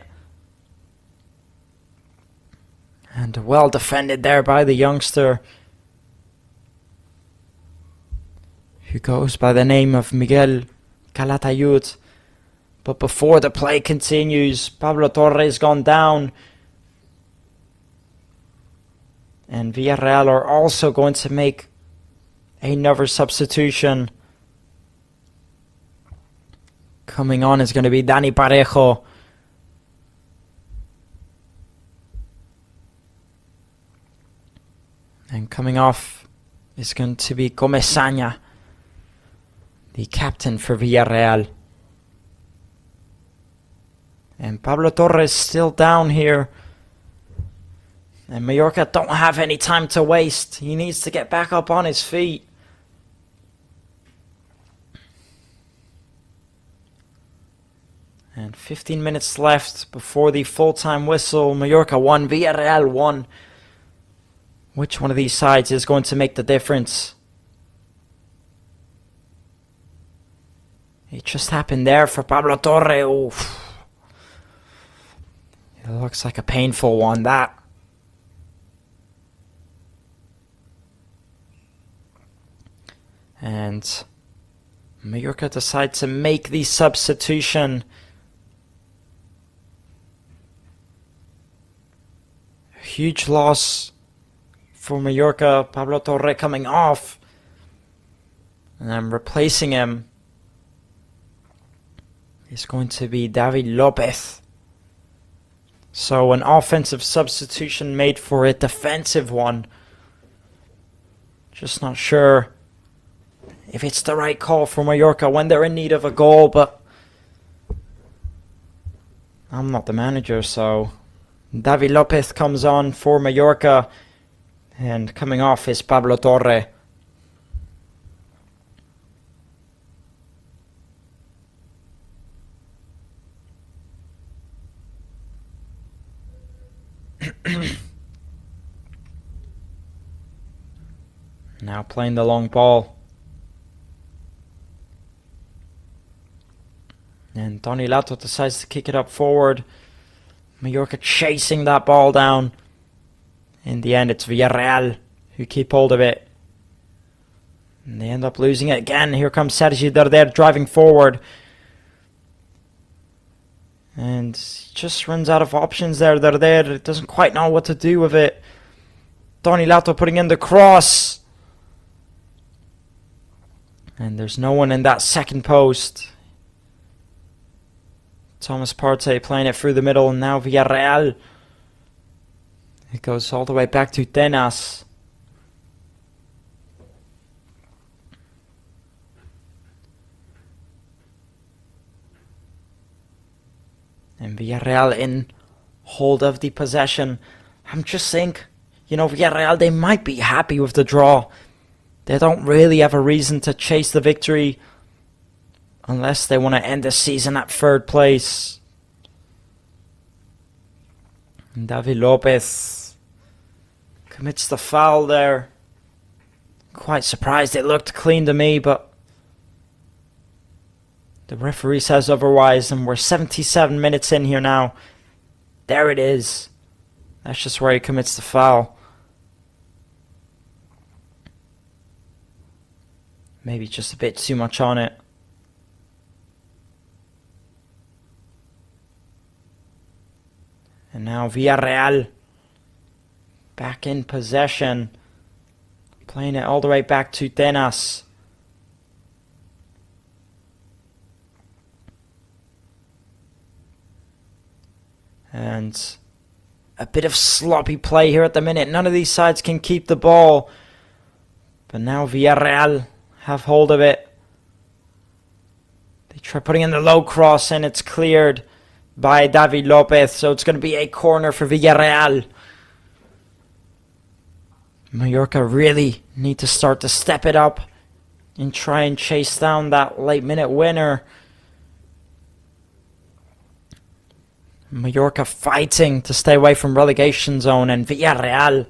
And well defended there by the youngster, who goes by the name of Miguel Calatayud. But before the play continues, Pablo Torre's gone down. And Villarreal are also going to make another substitution. Coming on is going to be Dani Parejo. And coming off is going to be Comesaña, the captain for Villarreal. And Pablo Torres still down here. And Mallorca don't have any time to waste. He needs to get back up on his feet. And 15 minutes left before the full-time whistle. Mallorca 1, Villarreal 1. Which one of these sides is going to make the difference? It just happened there for Pablo Torre. Oof. It looks like a painful one, that. And Mallorca decide to make the substitution. Huge loss for Mallorca. Pablo Torre coming off. And then replacing him is going to be David Lopez. So an offensive substitution made for a defensive one. Just not sure if it's the right call for Mallorca when they're in need of a goal, but I'm not the manager, so David Lopez comes on for Mallorca, and coming off is Pablo Torre. Now playing the long ball. And Tony Lato decides to kick it up forward. Mallorca chasing that ball down. In the end, it's Villarreal who keep hold of it. And they end up losing it again. Here comes Sergi Darder driving forward. And he just runs out of options there. Darder doesn't quite know what to do with it. Tony Lato putting in the cross. And there's no one in that second post. Thomas Partey playing it through the middle, and now Villarreal. It goes all the way back to Tenas. And Villarreal in hold of the possession. I'm just think, Villarreal, they might be happy with the draw. They don't really have a reason to chase the victory unless they want to end the season at third place. And David Lopez commits the foul there. Quite surprised, it looked clean to me, but the referee says otherwise, and we're 77 minutes in here now. There it is. That's just where he commits the foul. Maybe just a bit too much on it. And now Villarreal back in possession. Playing it all the way back to Tenas. And a bit of sloppy play here at the minute. None of these sides can keep the ball. But now Villarreal have hold of it. They try putting in the low cross, and it's cleared by David Lopez. So it's going to be a corner for Villarreal. Mallorca really need to start to step it up and try and chase down that late minute winner. Mallorca fighting to stay away from relegation zone, and Villarreal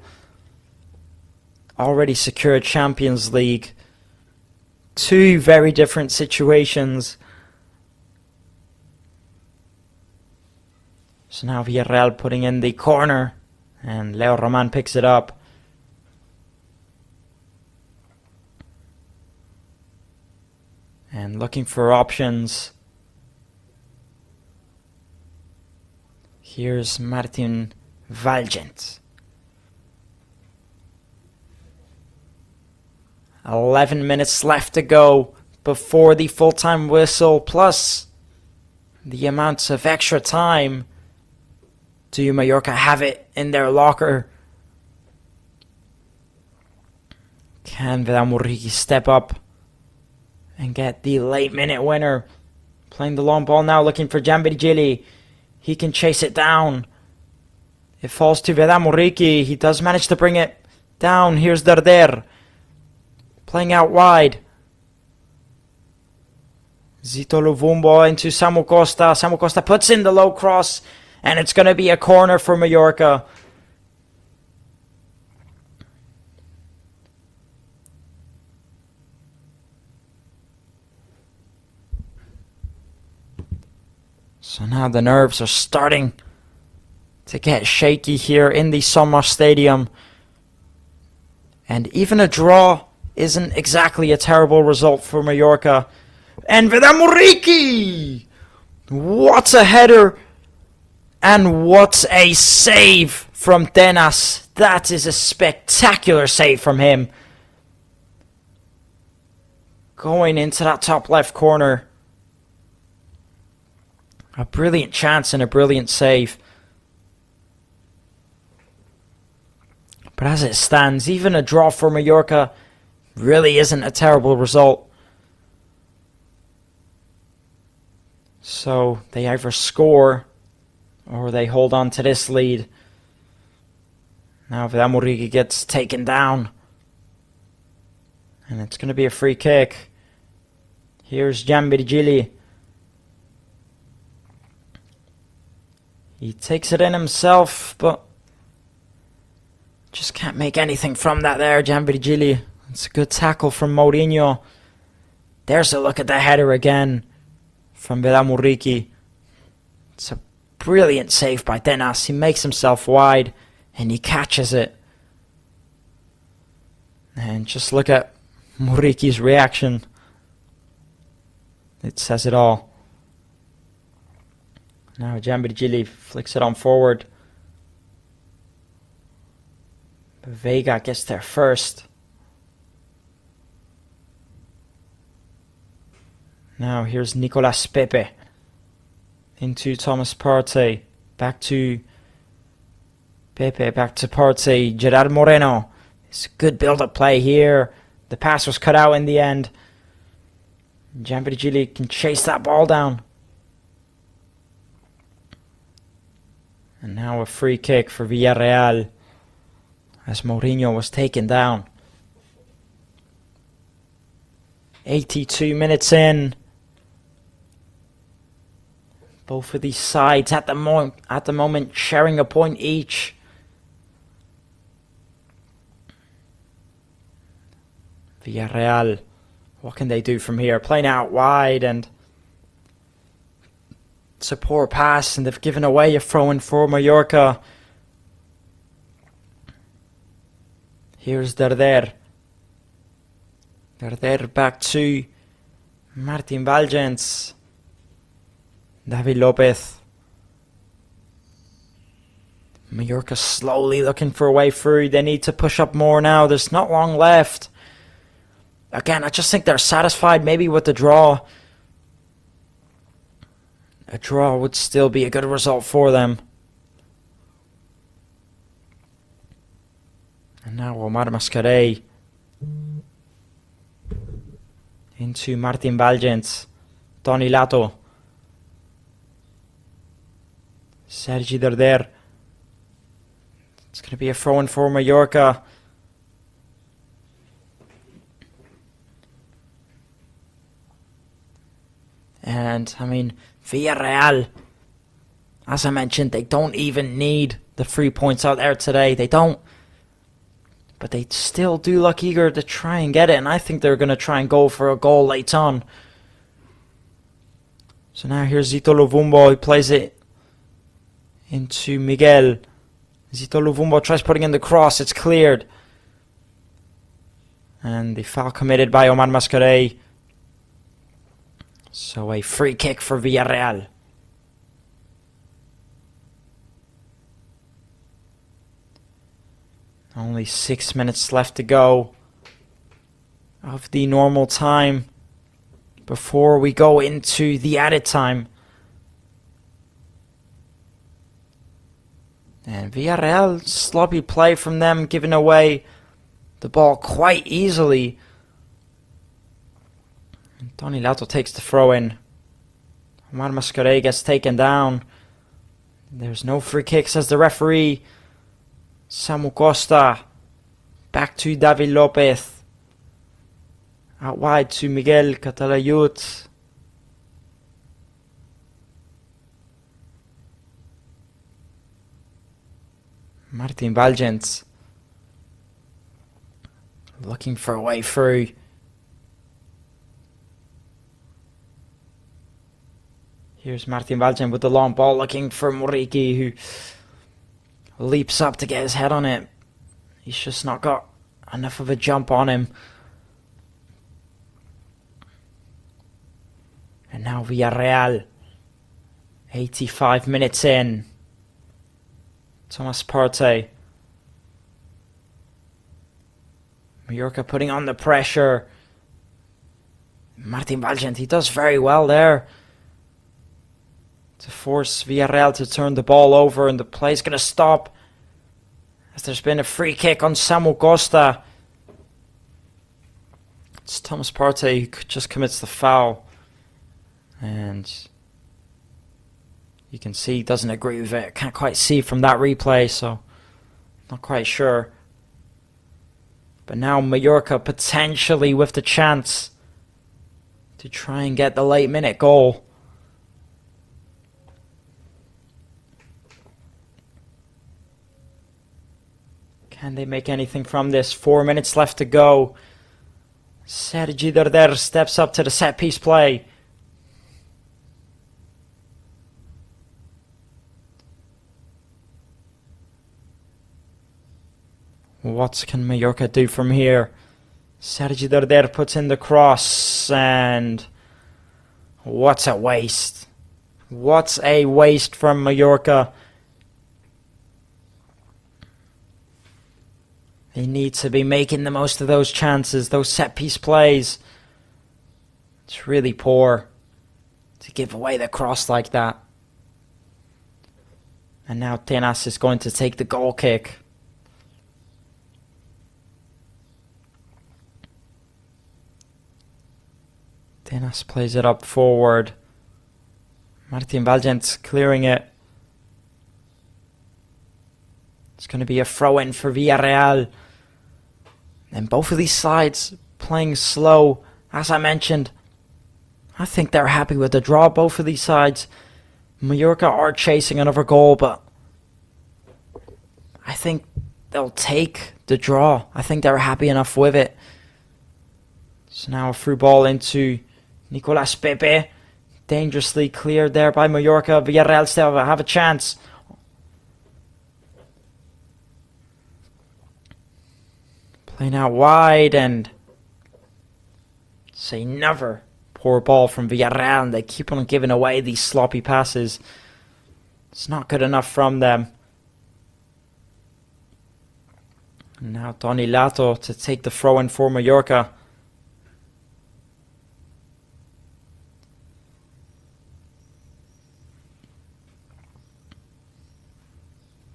already secured Champions League. Two very different situations. So now Villarreal putting in the corner, and Leo Roman picks it up. And looking for options. Here's Martin Valgent. 11 minutes left to go before the full-time whistle, plus the amounts of extra time. Do Mallorca have it in their locker? Can Villarreal step up and get the late minute winner? Playing the long ball now, looking for Giambirigili. He can chase it down. It falls to Villarreal. He does manage to bring it down. Here's Darder. Playing out wide. Zito Luvumbo into Samu Costa. Samu Costa puts in the low cross. And it's going to be a corner for Mallorca. So now the nerves are starting to get shaky here in the Sommer Stadium. And even a draw isn't exactly a terrible result for Mallorca. And Villarreal! What a header! And what a save from Tenas. That is a spectacular save from him. Going into that top left corner. A brilliant chance and a brilliant save. But as it stands, even a draw for Mallorca really isn't a terrible result. So they either score or they hold on to this lead. Now Villarreal gets taken down. And it's going to be a free kick. Here's Giambirigili. He takes it in himself, but just can't make anything from that there, Giambirigili. It's a good tackle from Mourinho. There's a look at the header again from Villarreal. It's a brilliant save by Tenas. He makes himself wide and he catches it. And just look at Muriki's reaction. It says it all. Now Giambirigili flicks it on forward. But Vega gets there first. Now here's Nicolas Pepe. Into Thomas Partey. Back to Pepe. Back to Partey. Gerard Moreno. It's a good build-up play here. The pass was cut out in the end. Giambirigili can chase that ball down. And now a free kick for Villarreal as Mourinho was taken down. 82 minutes in. Both of these sides at the moment sharing a point each. Villarreal, what can they do from here? Playing out wide, and it's a poor pass, and they've given away a throw-in for Mallorca. Here's Darder. Darder back to Martin Valgens. David Lopez. Mallorca slowly looking for a way through. They need to push up more now. There's not long left. Again, I just think they're satisfied maybe with the draw. A draw would still be a good result for them. And now Omar Mascarell. Into Martin Valgens. Tony Lato. Sergi Darder. It's going to be a throw-in for Mallorca. And, I mean, Villarreal, as I mentioned, they don't even need the 3 points out there today. They don't. But they still do look eager to try and get it. And I think they're going to try and go for a goal late on. So now here's Zito Luvumbo. He plays it into Miguel. Zito Luvumbo tries putting in the cross. It's cleared. And the foul committed by Omar Mascarell. So a free kick for Villarreal. Only 6 minutes left to go of the normal time before we go into the added time. And Villarreal, sloppy play from them, giving away the ball quite easily. And Tony Lato takes the throw in. Omar Mascarell gets taken down. There's no free kicks as the referee. Samu Costa. Back to David Lopez. Out wide to Miguel Catalayud. Martin Valgens. Looking for a way through. Here's Martin Valgens with the long ball, looking for Muriqi, who leaps up to get his head on it. He's just not got enough of a jump on him. And now Villarreal, 85 minutes in. Thomas Partey. Mallorca putting on the pressure. Martin Valgens, he does very well there to force Villarreal to turn the ball over, and the play's going to stop as there's been a free kick on Samu Costa. It's Thomas Partey who just commits the foul, and you can see he doesn't agree with it. Can't quite see from that replay, so not quite sure. But now Mallorca potentially with the chance to try and get the late minute goal. Can they make anything from this? 4 minutes left to go. Sergi Darder steps up to the set piece play. What can Mallorca do from here? Sergi Darder puts in the cross, and what a waste. What a waste from Mallorca. They need to be making the most of those chances, those set piece plays. It's really poor to give away the cross like that. And now Tenas is going to take the goal kick. Tenas plays it up forward. Martin Valgens clearing it. It's going to be a throw-in for Villarreal. And both of these sides playing slow. As I mentioned, I think they're happy with the draw, both of these sides. Mallorca are chasing another goal, but I think they'll take the draw. I think they're happy enough with it. So now a through ball into Nicolas Pepe. Dangerously cleared there by Mallorca. Villarreal still have a chance. Playing out wide, and say never. Poor ball from Villarreal, and they keep on giving away these sloppy passes. It's not good enough from them. And now Tony Lato to take the throw in for Mallorca.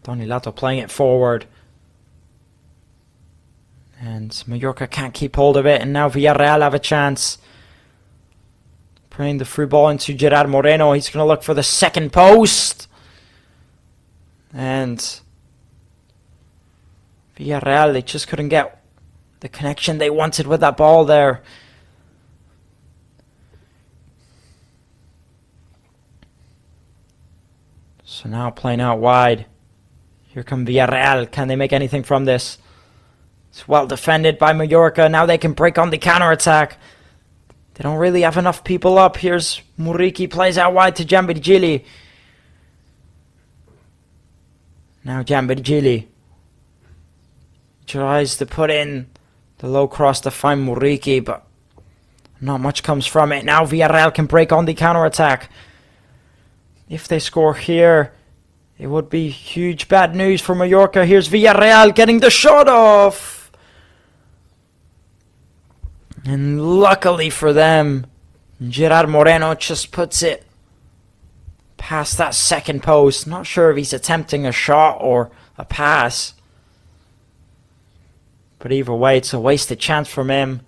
Tony Lato playing it forward. And Mallorca can't keep hold of it, and now Villarreal have a chance. Playing the through ball into Gerard Moreno. He's going to look for the second post. And Villarreal, they just couldn't get the connection they wanted with that ball there. So now playing out wide. Here come Villarreal. Can they make anything from this? It's well defended by Mallorca. Now they can break on the counter-attack. They don't really have enough people up. Here's Muriqi, plays out wide to Giambirgili. Now Giambirgili tries to put in the low cross to find Muriqi, but Not much comes from it. Now Villarreal can break on the counter-attack. If they score here, it would be huge bad news for Mallorca. Here's Villarreal getting the shot off. And luckily for them, Gerard Moreno just puts it past that second post. Not sure if he's attempting a shot or a pass. But either way, it's a wasted chance from him.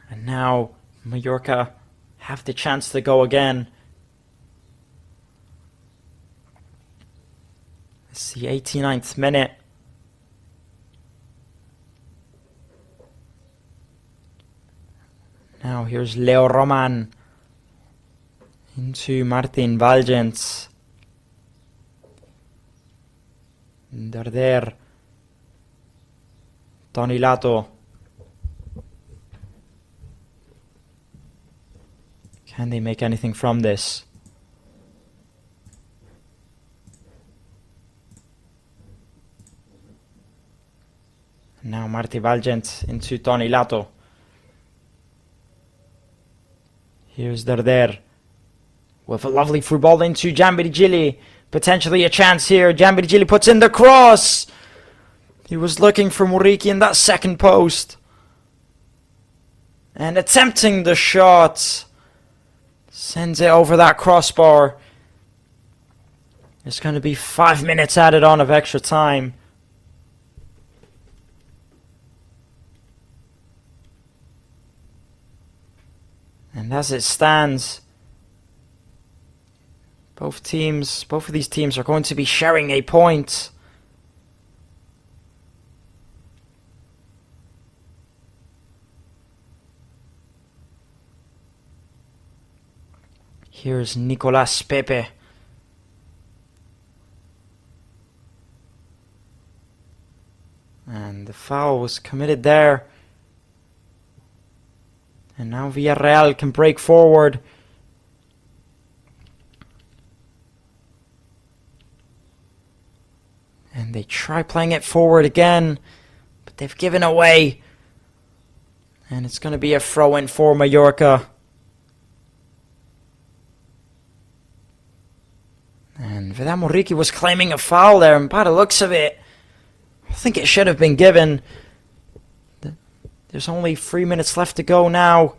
And now Mallorca have the chance to go again. It's the 89th minute. Now here's Leo Roman into Martin Valgens. Darder. Tony Lato. Can they make anything from this? Now Martin Valgens into Tony Lato. Here's Darder with a lovely through ball into Giambirigili. Potentially a chance here. Giambirigili puts in the cross. He was looking for Muriqi in that second post. And attempting the shot. Sends it over that crossbar. There's going to be 5 minutes added on of extra time. And as it stands, both of these teams are going to be sharing a point. Here's Nicolas Pepe. And the foul was committed there. And now Villarreal can break forward. And they try playing it forward again, but they've given away. And it's going to be a throw-in for Mallorca. And Vidal Muriqi was claiming a foul there, and by the looks of it, I think it should have been given. There's only 3 minutes left to go now.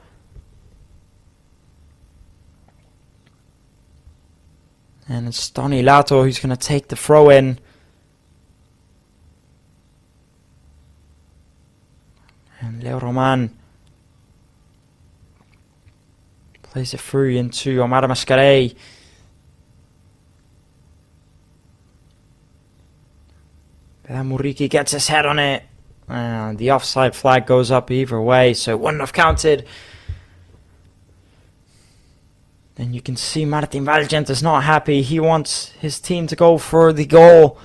And it's Tony Lato who's going to take the throw in. And Leo Roman plays it through into Omar Mascarell. Muriqi gets his head on it. The offside flag goes up either way, so it wouldn't have counted. Then you can see Martin Valgens is not happy. He wants his team to go for the goal.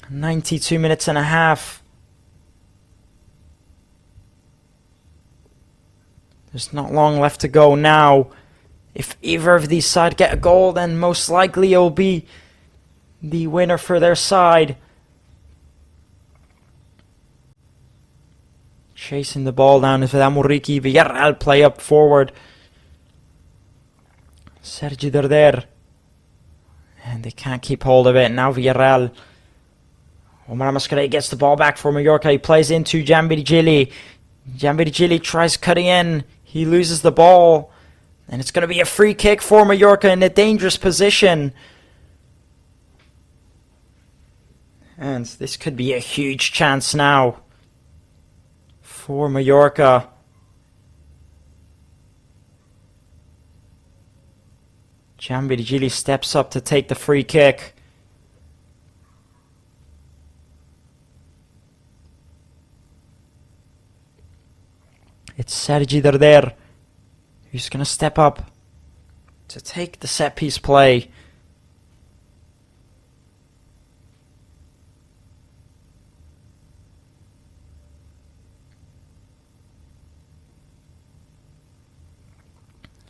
92 minutes and a half. There's not long left to go now. If either of these sides get a goal, then most likely it will be the winner for their side. Chasing the ball down is Vidal Muriqi. Villarreal play up forward. Sergi Darder. And they can't keep hold of it. Now Villarreal. Omar Mascarell gets the ball back for Mallorca. He plays into Giambirigili. Giambirigili tries cutting in. He loses the ball. And it's going to be a free kick for Mallorca in a dangerous position. And this could be a huge chance now for Mallorca. Giambirigili steps up to take the free kick. It's Sergi Darder who's going to step up to take the set piece play.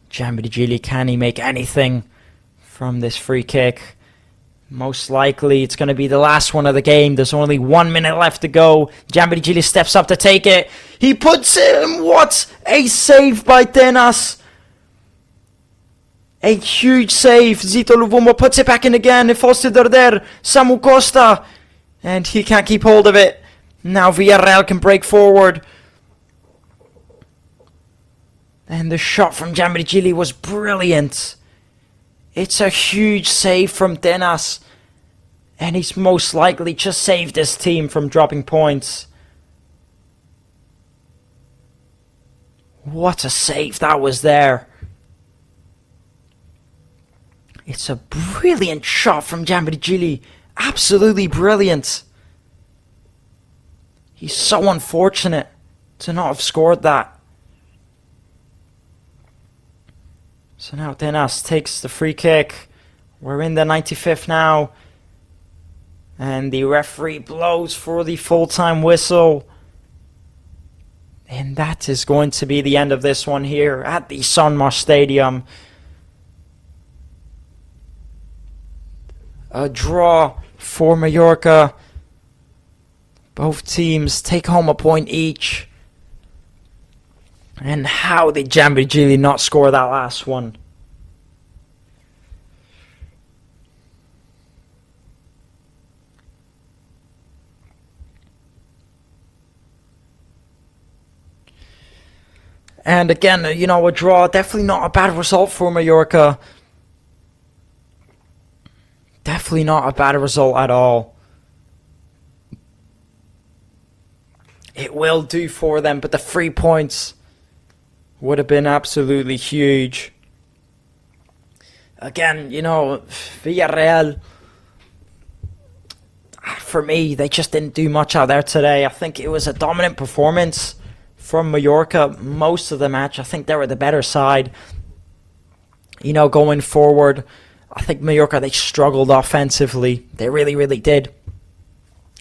Giambirigili, can he make anything from this free kick? Most likely it's going to be the last one of the game. There's only 1 minute left to go. Giambigili steps up to take it. He puts him. What a save by Tenas. A huge save. Zito Luvumbo puts it back in again. It falls to Darder. Samu Costa. And he can't keep hold of it. Now Villarreal can break forward. And the shot from Giambigili was brilliant. It's a huge save from Tenas. And he's most likely just saved his team from dropping points. What a save that was there. It's a brilliant shot from Giambigili. Absolutely brilliant. He's so unfortunate to not have scored that. So now Tenas takes the free kick. We're in the 95th now. And the referee blows for the full-time whistle. And that is going to be the end of this one here at the Sonmar Stadium. A draw for Mallorca. Both teams take home a point each. And how did Giambigili not score that last one? And again, a draw. Definitely not a bad result for Mallorca. Definitely not a bad result at all. It will do for them, but the 3 points would have been absolutely huge. Again, Villarreal, for me, they just didn't do much out there today. I think it was a dominant performance from Mallorca most of the match. I think they were the better side. Going forward, I think Mallorca, they struggled offensively. They really, really did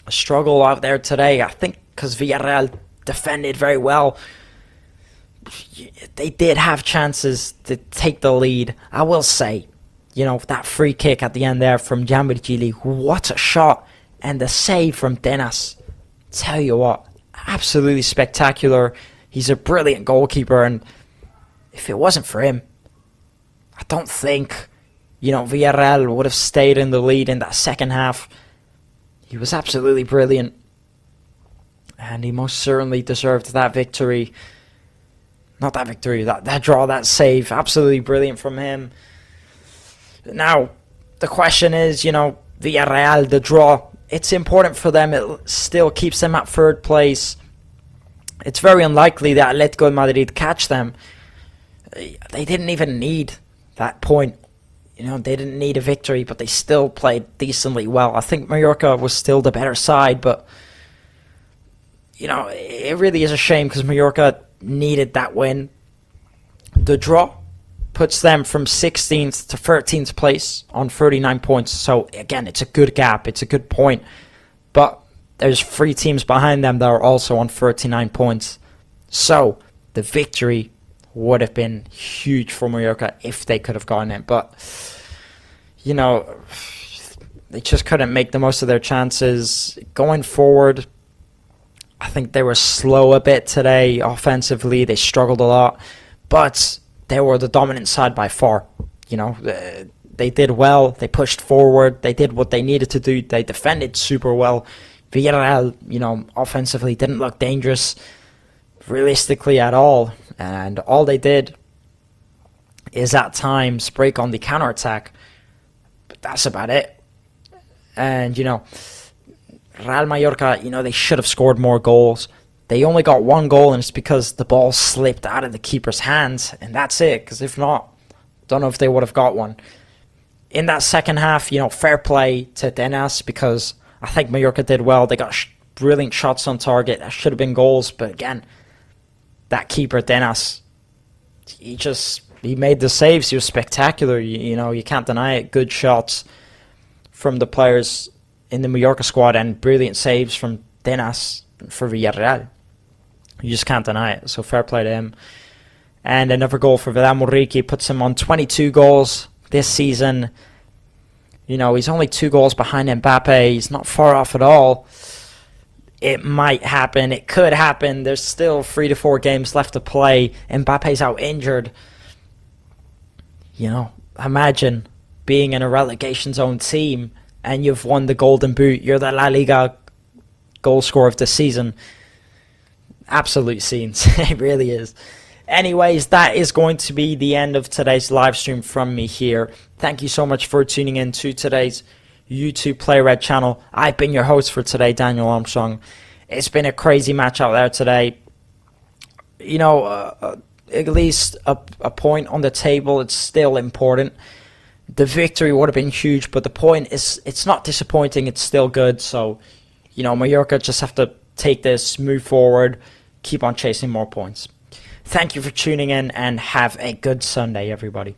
struggle out there today. I think because Villarreal defended very well. They did have chances to take the lead. I will say, that free kick at the end there from Giambigili, what a shot. And the save from Tenas. Tell you what, absolutely spectacular. He's a brilliant goalkeeper, and if it wasn't for him, I don't think, Villarreal would have stayed in the lead in that second half. He was absolutely brilliant. And he most certainly deserved that victory. Not that victory, that draw, that save. Absolutely brilliant from him. Now, the question is, Villarreal, the draw, it's important for them. It still keeps them at third place. It's very unlikely that Atletico de Madrid catch them. They didn't even need that point. They didn't need a victory, but they still played decently well. I think Mallorca was still the better side, but it really is a shame because Mallorca needed that win. The draw puts them from 16th to 13th place on 39 points. So again, it's a good gap. It's a good point. But there's 3 teams behind them that are also on 39 points. So the victory would have been huge for Mallorca if they could have gotten it. But, they just couldn't make the most of their chances. Going forward, I think they were slow a bit today offensively. They struggled a lot, but they were the dominant side by far. They did well. They pushed forward. They did what they needed to do. They defended super well. Villarreal, offensively didn't look dangerous realistically at all. And all they did is at times break on the counterattack. But that's about it. And, Real Mallorca, they should have scored more goals. They only got 1 goal, and it's because the ball slipped out of the keeper's hands, and that's it. Because if not, don't know if they would have got one. In that second half, fair play to Tenas, because I think Mallorca did well. They got brilliant shots on target. That should have been goals, but again, that keeper, Tenas, he made the saves. He was spectacular. You can't deny it. Good shots from the players in the Mallorca squad and brilliant saves from Tenas for Villarreal. You just can't deny it. So fair play to him. And another goal for Villamuriqui puts him on 22 goals this season. You know, he's only 2 goals behind Mbappe. He's not far off at all. It might happen. It could happen. There's still 3 to 4 games left to play. Mbappe's out injured. You know, imagine being in a relegation zone team and you've won the Golden Boot. You're the La Liga goal scorer of the season. Absolute scenes. It really is. Anyways, that is going to be the end of today's live stream from me here. Thank you so much for tuning in to today's YouTube Play Red channel. I've been your host for today, Daniel Armstrong. It's been a crazy match out there today. You know, at least a point on the table. It's still important. The victory would have been huge, but the point is, it's not disappointing. It's still good. So, you know, Mallorca just have to take this, move forward, keep on chasing more points. Thank you for tuning in and have a good Sunday, everybody.